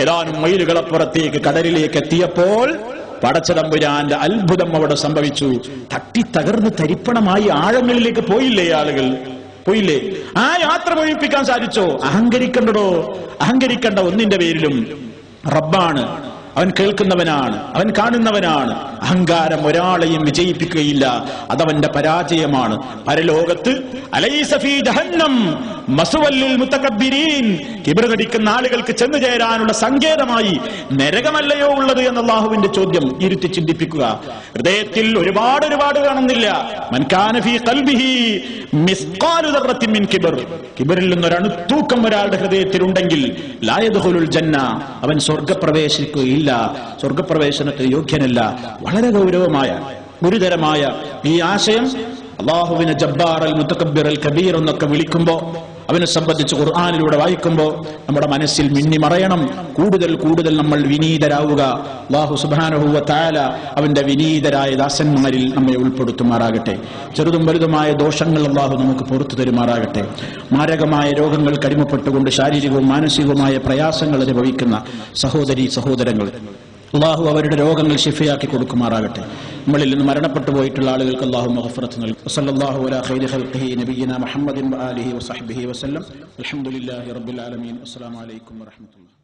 ഏതാനും മൈലുകളപ്പുറത്തേക്ക് കടലിലേക്ക് എത്തിയപ്പോൾ പടച്ചതമ്പുരാന്റെ അത്ഭുതം അവിടെ സംഭവിച്ചു. തട്ടി തകർന്ന് തരിപ്പണമായി ആഴങ്ങളിലേക്ക് പോയില്ലേ ആളുകൾ? പോയില്ലേ? ആ യാത്ര ഒഴിപ്പിക്കാൻ സാധിച്ചോ? അഹങ്കരിക്കണ്ടോ? അഹങ്കരിക്കണ്ട ഒന്നിന്റെ പേരിലും. റബ്ബാണ്, അവൻ കേൾക്കുന്നവനാണ്, അവൻ കാണുന്നവനാണ്. അഹങ്കാരം ഒരാളെയും വിജയിപ്പിക്കുകയില്ല, അതവന്റെ പരാജയമാണ്. പരലോകത്ത് അലൈസ ഫീ ജഹന്നം മസ്വൽ ലിൽ മുതകബ്ബിരീൻ, കിബ്ർ കടിക്കുന്ന ആളുകൾക്ക് ചെന്നു ചേരാനുള്ള സങ്കേതമായി നരകമല്ലയോ ഉള്ളത് എന്ന അല്ലാഹുവിന്റെ ചോദ്യം ഇരുത്തി ചിന്തിപ്പിക്കുക. ഹൃദയത്തിൽ ഒരുപാട് കാണുന്നില്ല. മൻ കാന ഫീ ഖൽബിഹി മിസ്ഖാലു ദർറത്തിൻ മിൻ കിബ്ർ, കിബ്റിൽ നിന്നൊരു തൂക്കം ഒരാളുടെ ഹൃദയത്തിൽ ഉണ്ടെങ്കിൽ ലാ യദ്ഖുലുൽ ജന്ന, അവൻ സ്വർഗ്ഗപ്രവേശിക്കുകയില്ല, സ്വർഗ്ഗപ്രവേശനത്തിന് യോഗ്യനല്ല. വളരെ ഗൗരവമായ ഗുരുതരമായ ഈ ആശയം അല്ലാഹുവിനെ ജബ്ബാർ, അൽ മുതകബ്ബിർ, അൽ കബീർ എന്നൊക്കെ വിളിക്കുമ്പോൾ, അവനെ സംബന്ധിച്ച് ഖുർആനിലൂടെ വായിക്കുമ്പോൾ നമ്മുടെ മനസ്സിൽ മിന്നിമറയണം. കൂടുതൽ നമ്മൾ വിനീതരാവുക. അല്ലാഹു സുബ്ഹാനഹു വ തആല അവന്റെ വിനീതരായ ദാസന്മാരിൽ നമ്മെ ഉൾപ്പെടുത്തുമാറാകട്ടെ. ചെറുതും വലുതുമായ ദോഷങ്ങൾ അല്ലാഹു നമുക്ക് പുറത്തു തരുമാറാകട്ടെ. മാരകമായ രോഗങ്ങൾക്ക് അടിമപ്പെട്ടുകൊണ്ട് ശാരീരികവും മാനസികവുമായ പ്രയാസങ്ങൾ അനുഭവിക്കുന്ന സഹോദരങ്ങൾ, അല്ലാഹു അവരുടെ രോഗങ്ങൾ ശിഫയാക്കി കൊടുക്കുമാറാകട്ടെ. നമ്മളിൽ നിന്ന് മരണപ്പെട്ടു പോയിട്ടുള്ള ആളുകൾക്ക് അല്ലാഹു മഗ്ഫിറത്ത് നൽകി. വസല്ലല്ലാഹു അലാ ഖൈരി ഖൽഖിഹി നബിയിനാ മുഹമ്മദിൻ വആലിഹി വസഹ്ബിഹി വസല്ലം. അൽഹംദുലില്ലാഹി റബ്ബിൽ ആലമീൻ. അസ്സലാമു അലൈക്കും വറഹ്മത്തുള്ളാഹി.